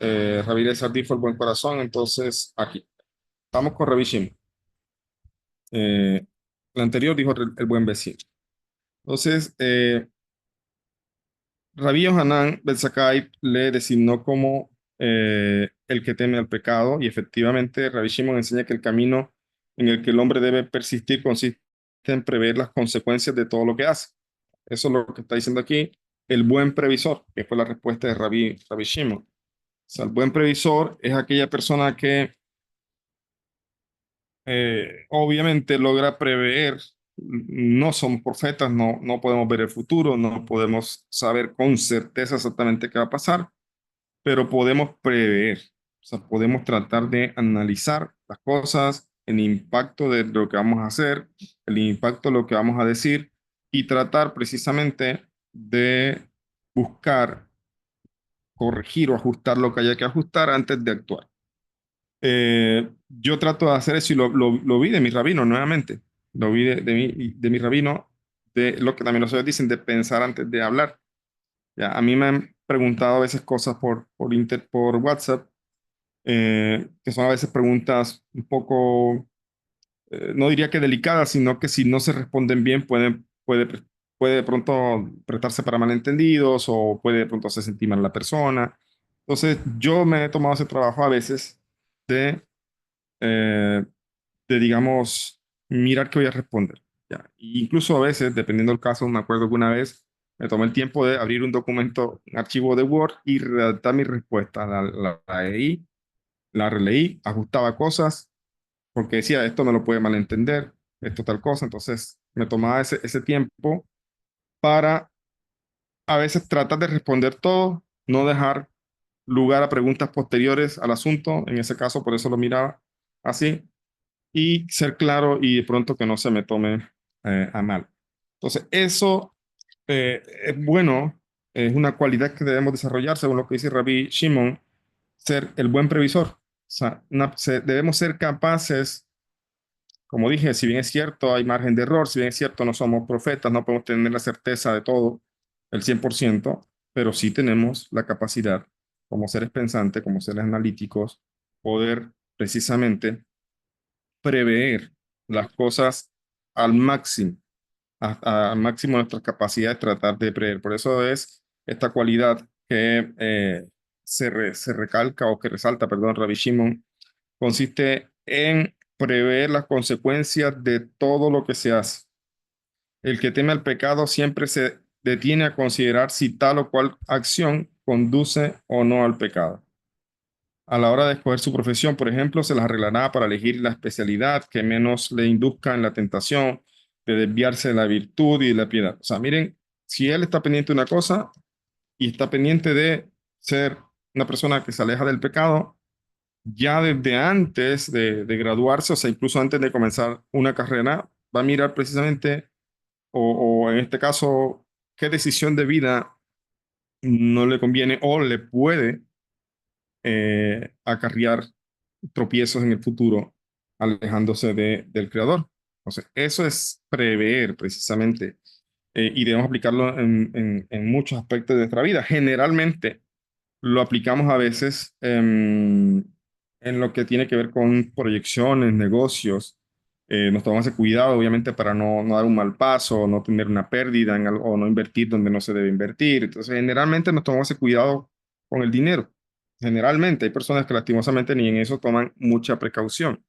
Rabbi Eliezer dijo el buen corazón, entonces aquí, estamos con Rabbi Shimon. El anterior dijo el buen vecino. Entonces, Rabbi Yohanan Ben Zakkai le designó como el que teme al pecado, y efectivamente Rabbi Shimon enseña que el camino en el que el hombre debe persistir consiste en prever las consecuencias de todo lo que hace. Eso es lo que está diciendo aquí el buen previsor, que fue la respuesta de Rabbi Shimon. O sea, el buen previsor es aquella persona que obviamente logra prever. No somos profetas, no podemos ver el futuro, no podemos saber con certeza exactamente qué va a pasar, pero podemos prever. O sea, podemos tratar de analizar las cosas, el impacto de lo que vamos a hacer, el impacto de lo que vamos a decir, y tratar precisamente de buscar corregir o ajustar lo que haya que ajustar antes de actuar. Yo trato de hacer eso y lo vi de mi rabino nuevamente. Lo vi de mi rabino, de lo que también los otros dicen, de pensar antes de hablar. Ya, a mí me han preguntado a veces cosas por WhatsApp, que son a veces preguntas un poco, no diría que delicadas, sino que si no se responden bien puede de pronto prestarse para malentendidos o puede de pronto hacer sentir mal a la persona. Entonces yo me he tomado ese trabajo a veces de eh, digamos, mirar qué voy a responder. ¿Ya? E incluso a veces, dependiendo del caso, me acuerdo que una vez me tomé el tiempo de abrir un documento, un archivo de Word y redactar mi respuesta. La leí, la releí, ajustaba cosas, porque decía, esto no lo puede malentender, esto tal cosa. Entonces, me tomaba ese tiempo para a veces tratar de responder todo, no dejar lugar a preguntas posteriores al asunto. En ese caso, por eso lo miraba así y ser claro y de pronto que no se me tome a mal. Entonces, eso es bueno, es una cualidad que debemos desarrollar, según lo que dice Rabbi Shimon, ser el buen previsor. O sea, debemos ser capaces, como dije, si bien es cierto, hay margen de error, si bien es cierto, no somos profetas, no podemos tener la certeza de todo, el 100%, pero sí tenemos la capacidad, como seres pensantes, como seres analíticos, poder precisamente prever las cosas al máximo, al máximo de nuestras capacidades, tratar de prever. Por eso es esta cualidad que se recalca o que resalta, perdón, Rabbi Shimon, consiste en prever las consecuencias de todo lo que se hace. El que teme al pecado siempre se detiene a considerar si tal o cual acción conduce o no al pecado. A la hora de escoger su profesión, por ejemplo, se las arreglará para elegir la especialidad que menos le induzca en la tentación de desviarse de la virtud y de la piedad. O sea, miren, si él está pendiente de una cosa y está pendiente de ser una persona que se aleja del pecado, ya desde antes de graduarse, o sea, incluso antes de comenzar una carrera, va a mirar precisamente, o en este caso, qué decisión de vida no le conviene o le puede acarrear tropiezos en el futuro, alejándose del creador. Entonces, eso es prever precisamente, y debemos aplicarlo en muchos aspectos de nuestra vida. Generalmente lo aplicamos a veces en lo que tiene que ver con proyecciones, negocios. Nos tomamos ese cuidado, obviamente, para no dar un mal paso, no tener una pérdida en algo, o no invertir donde no se debe invertir. Entonces, generalmente nos tomamos ese cuidado con el dinero. Generalmente hay personas que lastimosamente ni en eso toman mucha precaución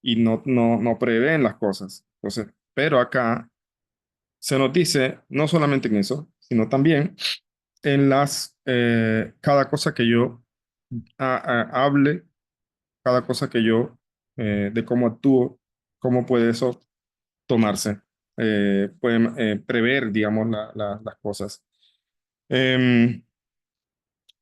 y no prevén las cosas. Entonces, pero acá se nos dice, no solamente en eso, sino también en cada cosa que yo hable, cada cosa que yo, de cómo actúo, cómo puede eso tomarse, pueden prever, digamos, las cosas. Em,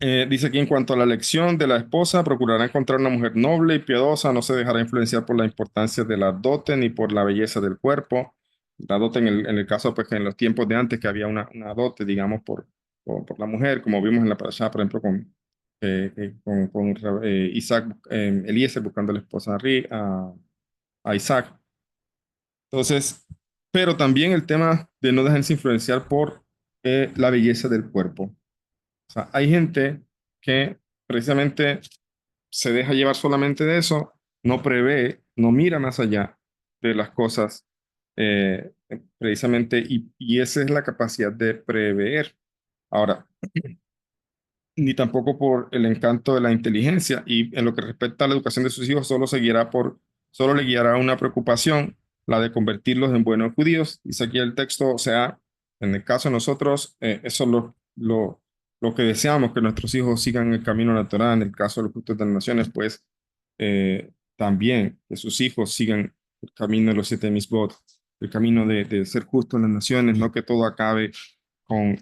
Dice aquí, en cuanto a la elección de la esposa, procurará encontrar una mujer noble y piadosa, no se dejará influenciar por la importancia de la dote ni por la belleza del cuerpo. La dote en el caso, pues, que en los tiempos de antes que había una dote, digamos, por la mujer, como vimos en la parashá, por ejemplo, con Isaac, Eliezer buscando la esposa a Isaac. Entonces, pero también el tema de no dejarse influenciar por la belleza del cuerpo. O sea, hay gente que precisamente se deja llevar solamente de eso, no prevé, no mira más allá de las cosas, eh, precisamente, y esa es la capacidad de prever. Ahora, ni tampoco por el encanto de la inteligencia, y en lo que respecta a la educación de sus hijos, solo le guiará una preocupación, la de convertirlos en buenos judíos. Dice aquí el texto, o sea, en el caso de nosotros, eso es lo que deseamos, que nuestros hijos sigan el camino natural. En el caso de los justos de las naciones, pues también que sus hijos sigan el camino de los siete misbot, el camino de ser justos en las naciones, no que todo acabe con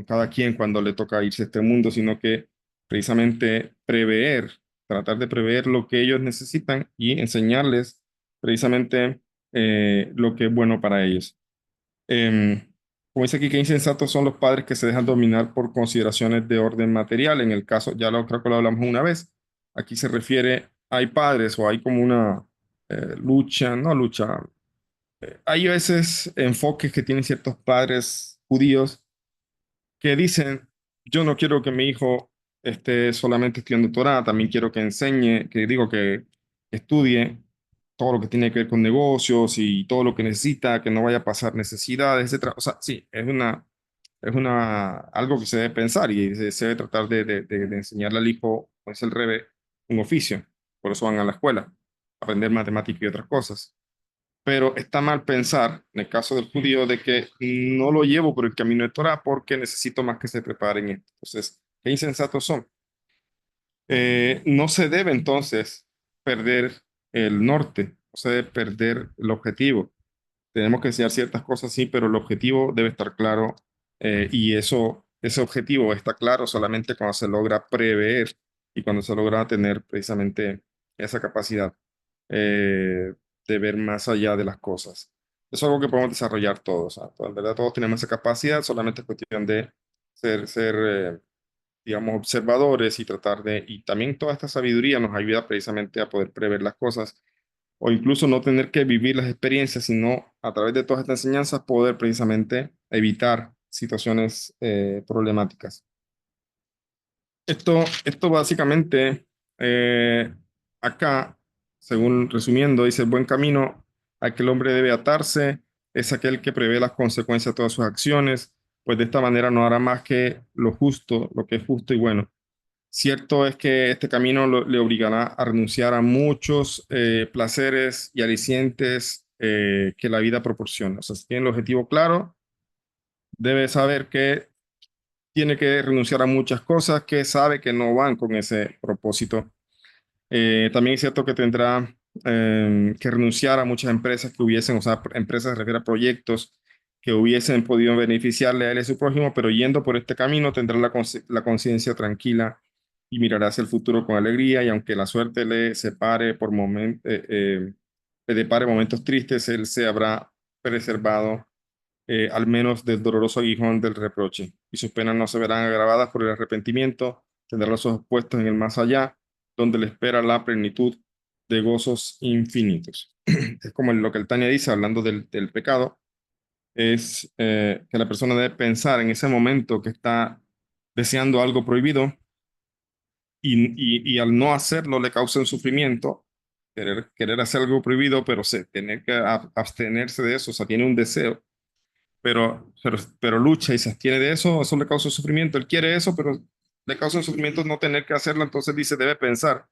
cada quien cuando le toca irse a este mundo, sino que precisamente tratar de prever lo que ellos necesitan y enseñarles precisamente lo que es bueno para ellos. Como dice aquí, que insensatos son los padres que se dejan dominar por consideraciones de orden material. En el caso, creo que lo hablamos una vez, aquí se refiere, hay padres o hay como una lucha, no lucha, hay a veces enfoques que tienen ciertos padres judíos que dicen, yo no quiero que mi hijo esté solamente estudiando Torah, también quiero que enseñe, que estudie todo lo que tiene que ver con negocios y todo lo que necesita, que no vaya a pasar necesidades, etcétera. O sea, sí, algo que se debe pensar y se debe tratar de enseñarle al hijo, pues el Rebe, un oficio. Por eso van a la escuela, aprender matemáticas y otras cosas. Pero está mal pensar, en el caso del judío, de que no lo llevo por el camino de Torah porque necesito más que se preparen esto. Entonces, qué insensatos son. No se debe entonces perder el norte, no se debe perder el objetivo. Tenemos que enseñar ciertas cosas, sí, pero el objetivo debe estar claro, y ese objetivo está claro solamente cuando se logra prever y cuando se logra tener precisamente esa capacidad eh, de ver más allá de las cosas. Eso es algo que podemos desarrollar todos. En verdad, todos tenemos esa capacidad, solamente es cuestión de ser, digamos, observadores y y también toda esta sabiduría nos ayuda precisamente a poder prever las cosas o incluso no tener que vivir las experiencias, sino a través de todas estas enseñanzas poder precisamente evitar situaciones problemáticas. Esto básicamente, acá, según resumiendo, dice: el buen camino a que el hombre debe atarse es aquel que prevé las consecuencias de todas sus acciones, pues de esta manera no hará más que lo justo, lo que es justo y bueno. Cierto es que este camino le obligará a renunciar a muchos placeres y alicientes que la vida proporciona. O sea, si tiene el objetivo claro, debe saber que tiene que renunciar a muchas cosas que sabe que no van con ese propósito. También es cierto que tendrá que renunciar a muchas empresas que hubiesen, o sea, empresas se refiere a proyectos que hubiesen podido beneficiarle a él y a su prójimo, pero yendo por este camino tendrá la conciencia tranquila y mirará hacia el futuro con alegría, y aunque la suerte le separe le depare momentos tristes, él se habrá preservado al menos del doloroso aguijón del reproche, y sus penas no se verán agravadas por el arrepentimiento, tendrá los ojos puestos en el más allá, donde le espera la plenitud de gozos infinitos. Es como lo que el Tania dice, hablando del pecado, es que la persona debe pensar en ese momento que está deseando algo prohibido y al no hacerlo le causa un sufrimiento, querer hacer algo prohibido, pero tener que abstenerse de eso, o sea, tiene un deseo pero lucha y se abstiene de eso, eso le causa sufrimiento. Él quiere eso, pero le causa un sufrimiento no tener que hacerlo, entonces dice, debe pensar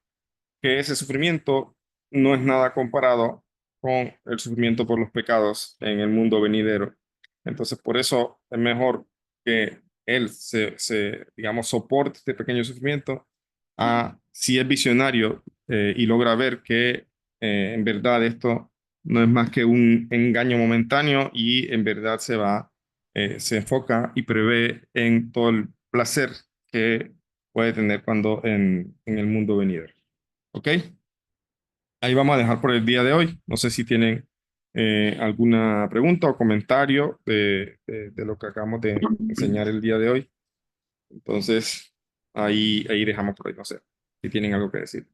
que ese sufrimiento no es nada comparado con el sufrimiento por los pecados en el mundo venidero. Entonces, por eso es mejor que él digamos, soporte este pequeño sufrimiento a si es visionario y logra ver que en verdad esto no es más que un engaño momentáneo y en verdad se enfoca y prevé en todo el placer que puede tener cuando en el mundo venidero. ¿Ok? Ahí vamos a dejar por el día de hoy. No sé si tienen alguna pregunta o comentario de lo que acabamos de enseñar el día de hoy. Entonces, ahí dejamos por ahí. No sé si tienen algo que decir.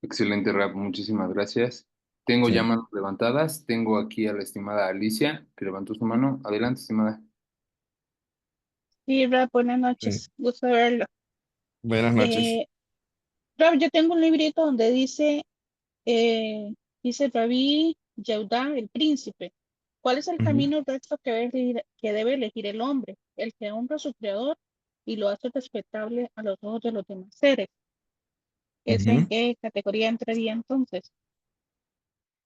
Excelente, Rap, muchísimas gracias. Tengo ya Sí. manos levantadas. Tengo aquí a la estimada Alicia, que levantó su mano. Adelante, estimada. Sí, Rab, buenas Sí. noches, gusto verlo. Buenas noches. Eh, Rab, yo tengo un librito donde eh, dice Rabí Yehuda, el príncipe. ¿Cuál es el Ujú, camino recto que debe elegir el hombre? El que honra a su creador y lo hace respetable a los ojos de los demás seres. ¿Ese en ujú. qué categoría entraría entonces?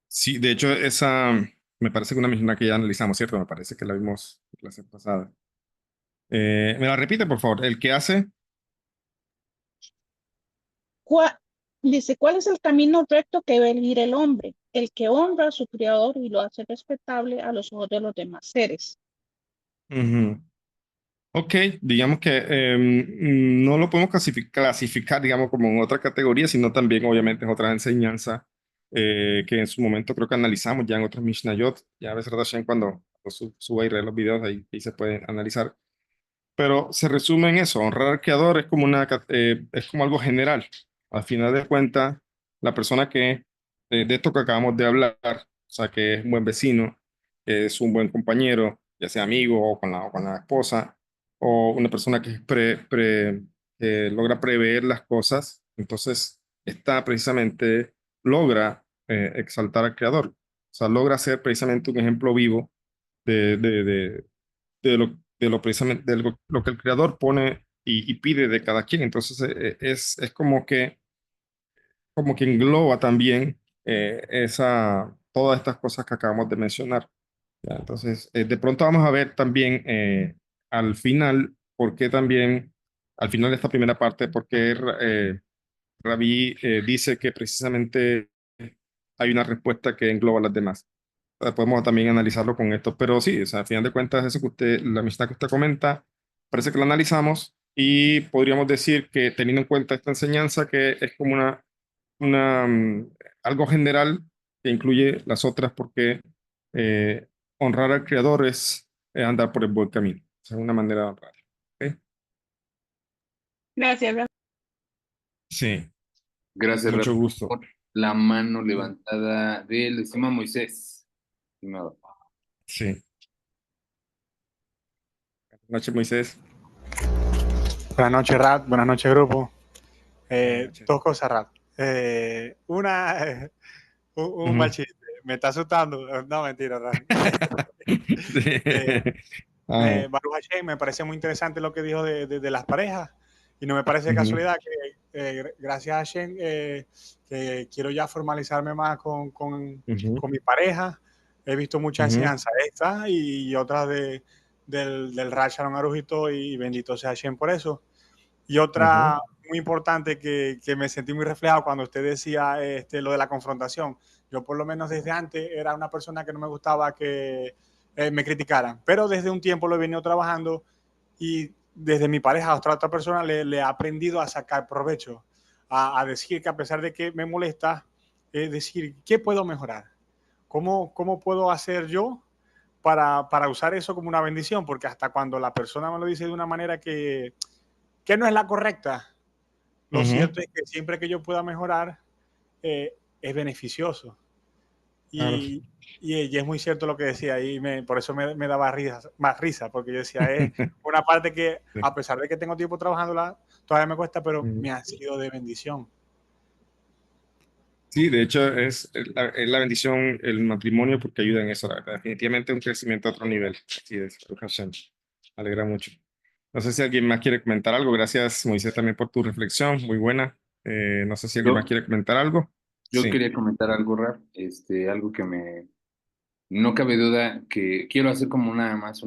Sí, de hecho, esa me parece que una misión que ya analizamos, ¿cierto? Me parece que la vimos la clase pasada. ¿Me la repite, por favor? El que hace. ¿Cuál- Dice, ¿cuál es el camino recto que debe elegir el hombre? El que honra a su creador y lo hace respetable a los ojos de los demás seres. Ujú. Ok, digamos que no lo podemos clasificar, digamos, como en otra categoría, sino también, obviamente, es otra enseñanza que en su momento creo que analizamos ya en otros Mishnayot. Ya a veces Hashem cuando suba y lee los videos, ahí se pueden analizar. Pero se resume en eso, honrar al Creador es como, es como algo general. Al final de cuentas, la persona que, de esto que acabamos de hablar, o sea, que es un buen vecino, que es un buen compañero, ya sea amigo o con la esposa, o una persona que, que logra prever las cosas, entonces está precisamente, logra exaltar al Creador. O sea, logra ser precisamente un ejemplo vivo de, de, de, de lo precisamente, lo que el creador pone y pide de cada quien. Entonces es como que engloba también todas estas cosas que acabamos de mencionar. ¿Ya? Entonces, de pronto vamos a ver también al final, por qué también, al final de esta primera parte, por qué Rabí dice que precisamente hay una respuesta que engloba las demás. Podemos también analizarlo con esto, pero sí, o sea, al final de cuentas, eso que la amistad que usted comenta, parece que la analizamos y podríamos decir que teniendo en cuenta esta enseñanza, que es como una, algo general que incluye las otras, porque eh, honrar al Creador es andar por el buen camino. O sea, es una manera de honrar. ¿Ok? Gracias, Rab. Sí, Gracias, Rap, mucho gusto. por la mano levantada del estimado Moisés. Estimado. Sí. Buenas noches, Moisés. Buenas noches, Rat. Buenas noches, grupo. Buenas noches. Dos cosas, Rat. Una, un mal Ujú. chiste. Me está asustando. No, mentira, Rat. Sí. Eh, Ajá. Baruch Hashem, me parece muy interesante lo que dijo de las parejas. Y no me parece Ujú, casualidad que, gracias a Hashem, que quiero ya formalizarme más ujú, con mi pareja. He visto muchas ujú, enseñanzas estas y otras del Raj Sharon Arujito, y bendito sea Hashem por eso. Y ujú. otra muy importante que me sentí muy reflejado cuando usted decía lo de la confrontación. Yo por lo menos desde antes era una persona que no me gustaba que me criticaran, pero desde un tiempo lo he venido trabajando y desde mi pareja a otra persona le he aprendido a sacar provecho, a decir que a pesar de que me molesta, decir, ¿qué puedo mejorar? ¿Cómo puedo hacer yo para usar eso como una bendición? Porque hasta cuando la persona me lo dice de una manera que no es la correcta, lo Ujú, cierto es que siempre que yo pueda mejorar, es beneficioso. claro. Y es muy cierto lo que decía, y por eso me daba más risa, porque yo decía, es una parte que, Sí. a pesar de que tengo tiempo trabajándola, todavía me cuesta, pero Ujú. me ha sido de bendición. Sí, de hecho es la bendición el matrimonio porque ayuda en eso, la verdad. Definitivamente un crecimiento a otro nivel. Así es, Baruch Hashem. Me alegra mucho. No sé si alguien más quiere comentar algo. Gracias, Moisés, también por tu reflexión, muy buena. No sé si alguien más Yo, quiere comentar algo. yo Sí. quería comentar algo, Rap, algo que no cabe duda que quiero hacer como nada más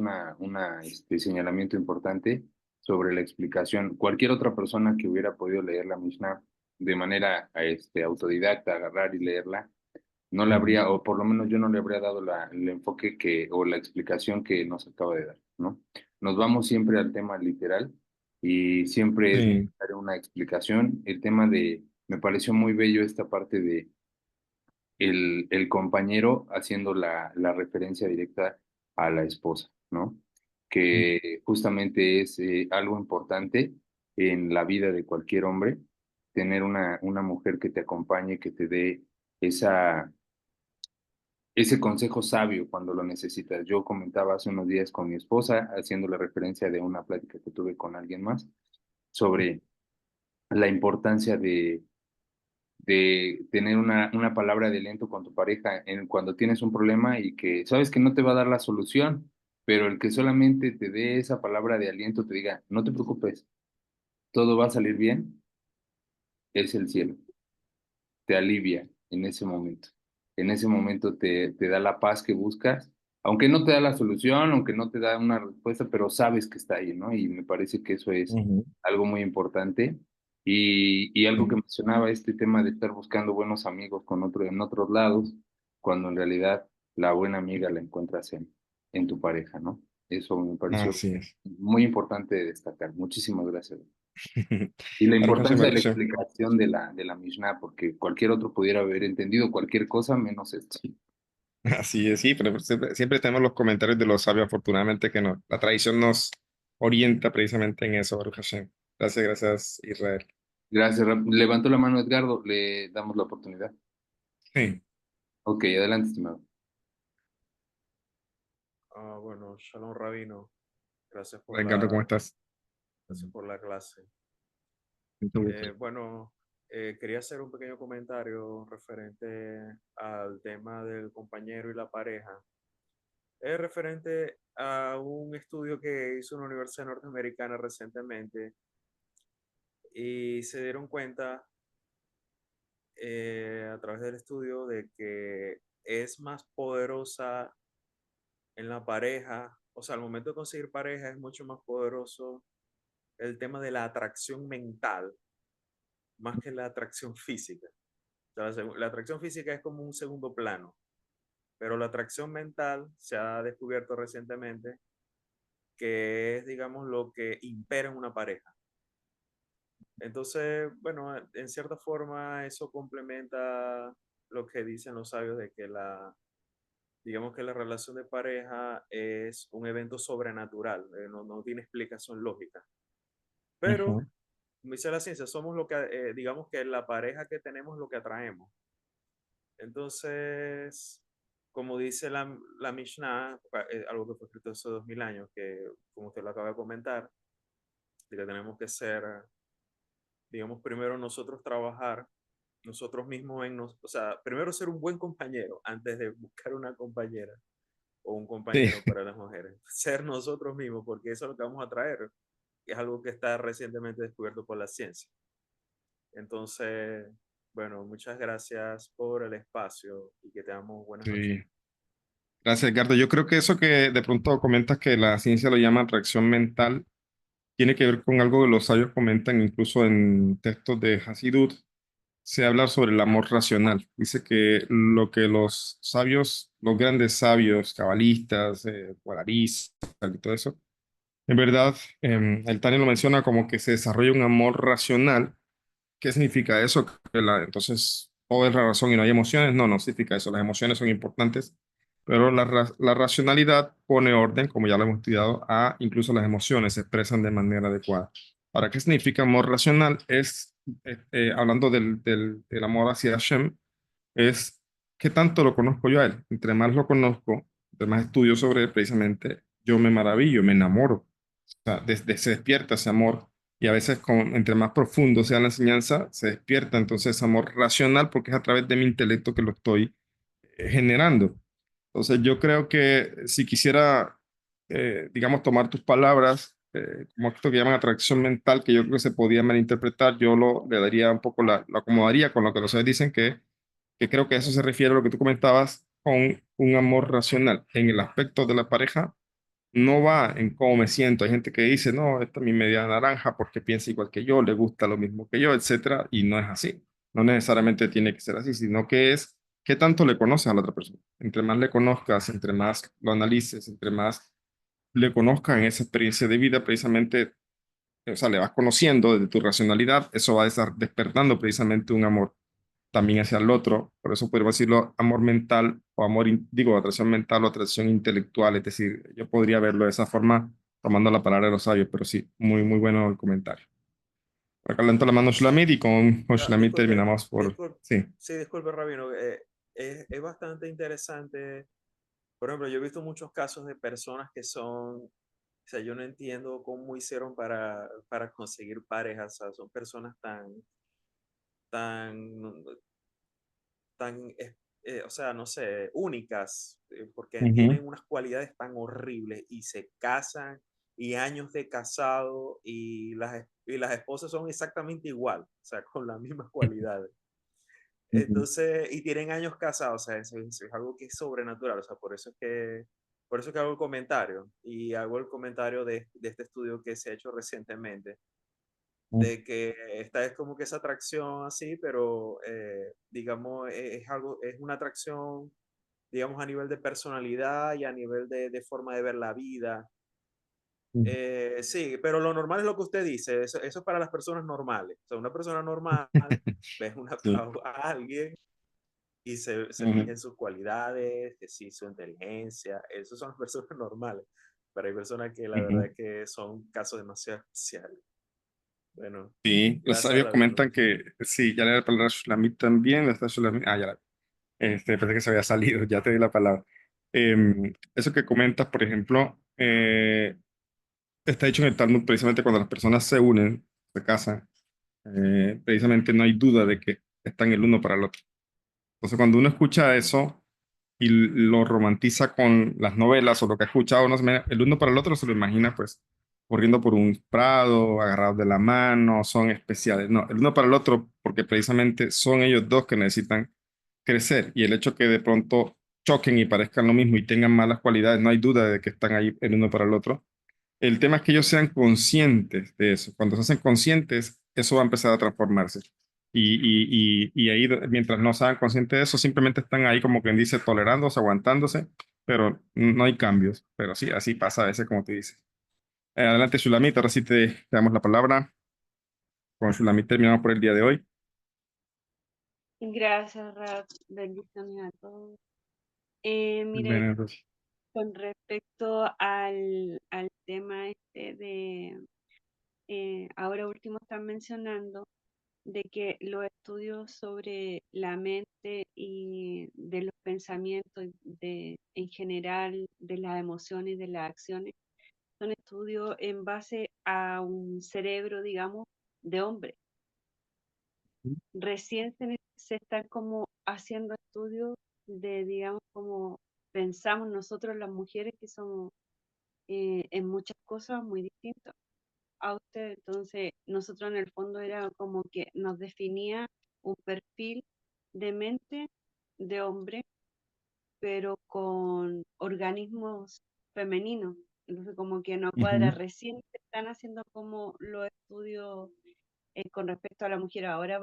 señalamiento importante sobre la explicación. Cualquier otra persona que hubiera podido leer la Mishnah de manera autodidacta, agarrar y leerla, no le habría, o por lo menos yo no le habría dado el enfoque o la explicación que nos acaba de dar, ¿no? Nos vamos siempre al tema literal y siempre es Sí. necesaria una explicación. Me pareció muy bello esta parte de el compañero haciendo la referencia directa a la esposa, ¿no? Que justamente es algo importante en la vida de cualquier hombre, tener una mujer que te acompañe, que te dé esa, ese consejo sabio cuando lo necesitas. Yo comentaba hace unos días con mi esposa, haciéndole referencia de una plática que tuve con alguien más, sobre la importancia de tener una palabra de aliento con tu pareja cuando tienes un problema y que sabes que no te va a dar la solución, pero el que solamente te dé esa palabra de aliento, te diga, no te preocupes, todo va a salir bien, es el cielo, te alivia en ese momento. En ese momento te da la paz que buscas, aunque no te da la solución, aunque no te da una respuesta, pero sabes que está ahí, ¿no? Y me parece que eso es Ujú. algo muy importante. Y algo que Sí. mencionaba, este tema de estar buscando buenos amigos en otros lados, cuando en realidad la buena amiga la encuentras en tu pareja, ¿no? Eso me pareció Así es. muy importante de destacar. Muchísimas gracias. Y la Claro, José, me importancia de la pareció. explicación de la Mishnah, porque cualquier otro pudiera haber entendido cualquier cosa menos esto. Así es, sí, pero siempre tenemos los comentarios de los sabios, afortunadamente que no, la tradición nos orienta precisamente en eso, Baruch Hashem. Gracias, gracias, Israel. Gracias, levantó la mano Edgardo, le damos la oportunidad. Sí, Ok, adelante, estimado. Bueno, Shalom Rabino, gracias por Ricardo, ¿cómo estás? gracias por la clase. Mucho gusto. Bueno, quería hacer un pequeño comentario referente al tema del compañero y la pareja. Es referente a un estudio que hizo una universidad norteamericana recientemente y se dieron cuenta a través del estudio de que es más poderosa en la pareja, o sea, al momento de conseguir pareja es mucho más poderoso el tema de la atracción mental más que la atracción física. O sea, la atracción física es como un segundo plano, pero la atracción mental se ha descubierto recientemente que es, digamos, lo que impera en una pareja. Entonces, bueno, en cierta forma eso complementa lo que dicen los sabios de que digamos que la relación de pareja es un evento sobrenatural, no tiene explicación lógica. Pero Ujú. como dice la ciencia, somos lo que, digamos que la pareja que tenemos lo que atraemos. Entonces, como dice la Mishnah, algo que fue escrito hace 2000 años, que como usted lo acaba de comentar, de que tenemos que ser, digamos, primero nosotros trabajar, nosotros mismos o sea, primero ser un buen compañero antes de buscar una compañera o un Sí, compañero para las mujeres. Ser nosotros mismos, porque eso es lo que vamos a traer, que es algo que está recientemente descubierto por la ciencia. Entonces, bueno, muchas gracias por el espacio y que tengamos buenas noches. sí. Gracias, Edgardo. Yo creo que eso que de pronto comentas que la ciencia lo llama atracción mental, tiene que ver con algo que los sabios comentan incluso en textos de Hasidut. Se habla sobre el amor racional. Dice que lo que los sabios, los grandes sabios, cabalistas, guararíes y todo eso, en verdad, el Tania lo menciona como que se desarrolla un amor racional. ¿Qué significa eso? Entonces, todo es la razón y no hay emociones. No, no significa eso. Las emociones son importantes, pero la racionalidad pone orden, como ya lo hemos estudiado, a incluso las emociones se expresan de manera adecuada. Ahora, ¿qué significa amor racional? Hablando del amor hacia Hashem, es qué tanto lo conozco yo a él. Entre más lo conozco, entre más estudio sobre él, precisamente, yo me maravillo, me enamoro. O sea, se despierta ese amor y a veces entre más profundo sea la enseñanza, se despierta entonces ese amor racional porque es a través de mi intelecto que lo estoy generando. Entonces yo creo que si quisiera, digamos, tomar tus palabras, como esto que llaman atracción mental, que yo creo que se podía malinterpretar, yo le daría un poco, lo acomodaría con lo que los dicen, que creo que eso se refiere a lo que tú comentabas con un amor racional. En el aspecto de la pareja, no va en cómo me siento. Hay gente que dice, no, esta es mi media naranja porque piensa igual que yo, le gusta lo mismo que yo, etcétera, y no es así. No necesariamente tiene que ser así, sino que es qué tanto le conoces a la otra persona. Entre más le conozcas, entre más lo analices, entre más le conozcas en esa experiencia de vida, precisamente, o sea, le vas conociendo desde tu racionalidad, eso va a estar despertando precisamente un amor también hacia el otro. Por eso podemos decirlo amor mental o amor, digo, atracción mental o atracción intelectual. Es decir, yo podría verlo de esa forma tomando la palabra de los sabios, pero sí, muy, muy bueno el comentario. Acá lento la mano Shulamit y con Ah, Shulamit disculpe, terminamos por... disculpe, Sí. sí, disculpe, Rabino. Es bastante interesante. Por ejemplo, yo he visto muchos casos de personas que son, o sea, yo no entiendo cómo hicieron para conseguir parejas. O sea, son personas tan, o sea, no sé, únicas, porque Ujú, tienen unas cualidades tan horribles y se casan y años de casado y las esposas son exactamente igual, o sea, con las mismas cualidades. ujú, Entonces, y tienen años casados, o sea, eso es algo que es sobrenatural, o sea, por eso que hago el comentario y hago el comentario de este estudio que se ha hecho recientemente ujú, de que esta es como que esa atracción así, pero digamos, es algo, es una atracción, digamos, a nivel de personalidad y a nivel de forma de ver la vida. ujú. Sí, pero lo normal es lo que usted dice, eso es para las personas normales. O sea, una persona normal ve Sí. a alguien y se fija Ujú, en sus cualidades, que sí, su inteligencia, esos son las personas normales. Pero hay personas que la verdad ujú. es que son casos demasiado especiales. Bueno, Sí, los gracias, sabios Rabino. comentan que sí, ya le da la palabra a Shulamit también, está Shulamit, ya la pensé que se había salido, ya te di la palabra. Eso que comentas, por ejemplo, está hecho en el Talmud precisamente cuando las personas se unen, se casan, precisamente no hay duda de que están el uno para el otro. Entonces, cuando uno escucha eso y lo romantiza con las novelas o lo que ha escuchado, el uno para el otro se lo imagina pues corriendo por un prado, agarrados de la mano, son especiales. No, el uno para el otro porque precisamente son ellos dos que necesitan crecer y el hecho que de pronto choquen y parezcan lo mismo y tengan malas cualidades, no hay duda de que están ahí el uno para el otro. El tema es que ellos sean conscientes de eso. Cuando se hacen conscientes, eso va a empezar a transformarse. Y ahí, mientras no sean conscientes de eso, simplemente están ahí como quien dice, tolerándose, aguantándose, pero no hay cambios. Pero sí, así pasa a veces, como te dices. Adelante, Shulamit, ahora sí te damos la palabra. Con Shulamit terminamos por el día de hoy. Gracias, Rap. Bendiciones a todos. Mire, Ven, entonces. con respecto al tema este ahora último están mencionando de que los estudios sobre la mente y de los pensamientos en general, de las emociones y de las acciones, son estudios en base a un cerebro, digamos, de hombre. Recién se están como haciendo estudios de, digamos, como pensamos nosotros las mujeres que somos en muchas cosas muy distintas a usted. Entonces, nosotros en el fondo era como que nos definía un perfil de mente de hombre, pero con organismos femeninos. Entonces, como que no cuadra. Ujú, Recién se están haciendo como los estudios con respecto a la mujer. Ahora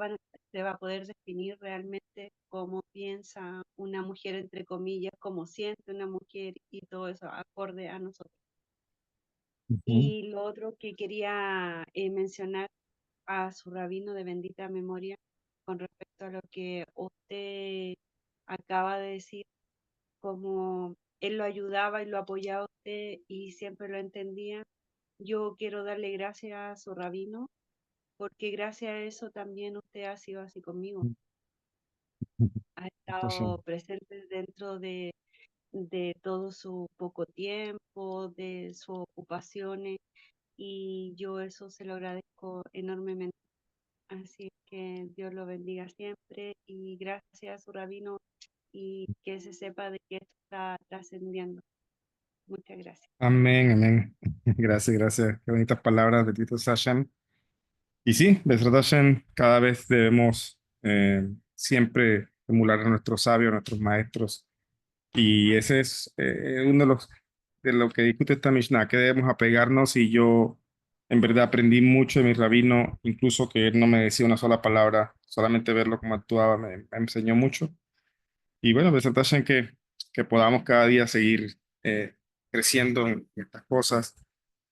se va a poder definir realmente cómo piensa una mujer, entre comillas, cómo siente una mujer y todo eso acorde a nosotros. ujú, Y lo otro que quería mencionar a su rabino de bendita memoria con respecto a lo que usted acaba de decir, como él lo ayudaba y lo apoyaba a usted y siempre lo entendía. Yo quiero darle gracias a su rabino porque gracias a eso también usted ha sido así conmigo. ujú. Ha Esto sí. estado presente dentro de todo su poco tiempo, de sus ocupaciones, y yo eso se lo agradezco enormemente. Así que Dios lo bendiga siempre y gracias a su rabino y que se sepa de que esto está trascendiendo. Muchas gracias. Amén, amén. Gracias, gracias. Qué bonitas palabras de Tito Hashem. Y sí, Bezrat Hashem, cada vez debemos siempre emular a nuestros sabios, a nuestros maestros. Y ese es uno de lo que discute esta Mishnah, que debemos apegarnos. Y yo, en verdad, aprendí mucho de mi rabino, incluso que él no me decía una sola palabra, solamente verlo cómo actuaba me enseñó mucho. Y bueno, Bezrat Hashem, que podamos cada día seguir creciendo en estas cosas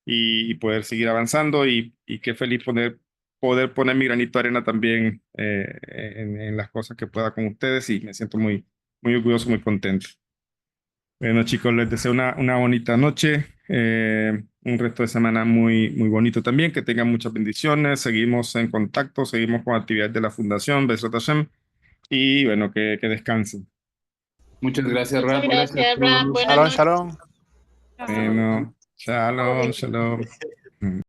y poder seguir avanzando y qué feliz poder poner mi granito de arena también en las cosas que pueda con ustedes y me siento muy, muy orgulloso, muy contento. Bueno, chicos, les deseo una bonita noche, un resto de semana muy, muy bonito también, que tengan muchas bendiciones, seguimos en contacto, seguimos con actividades de la Fundación Bezrat Hashem y bueno, que descansen. Muchas gracias, Muchas Rab. Gracias a gracias, Ram. todos. Buenas Shalom, noches. shalom. Bueno, shalom, shalom.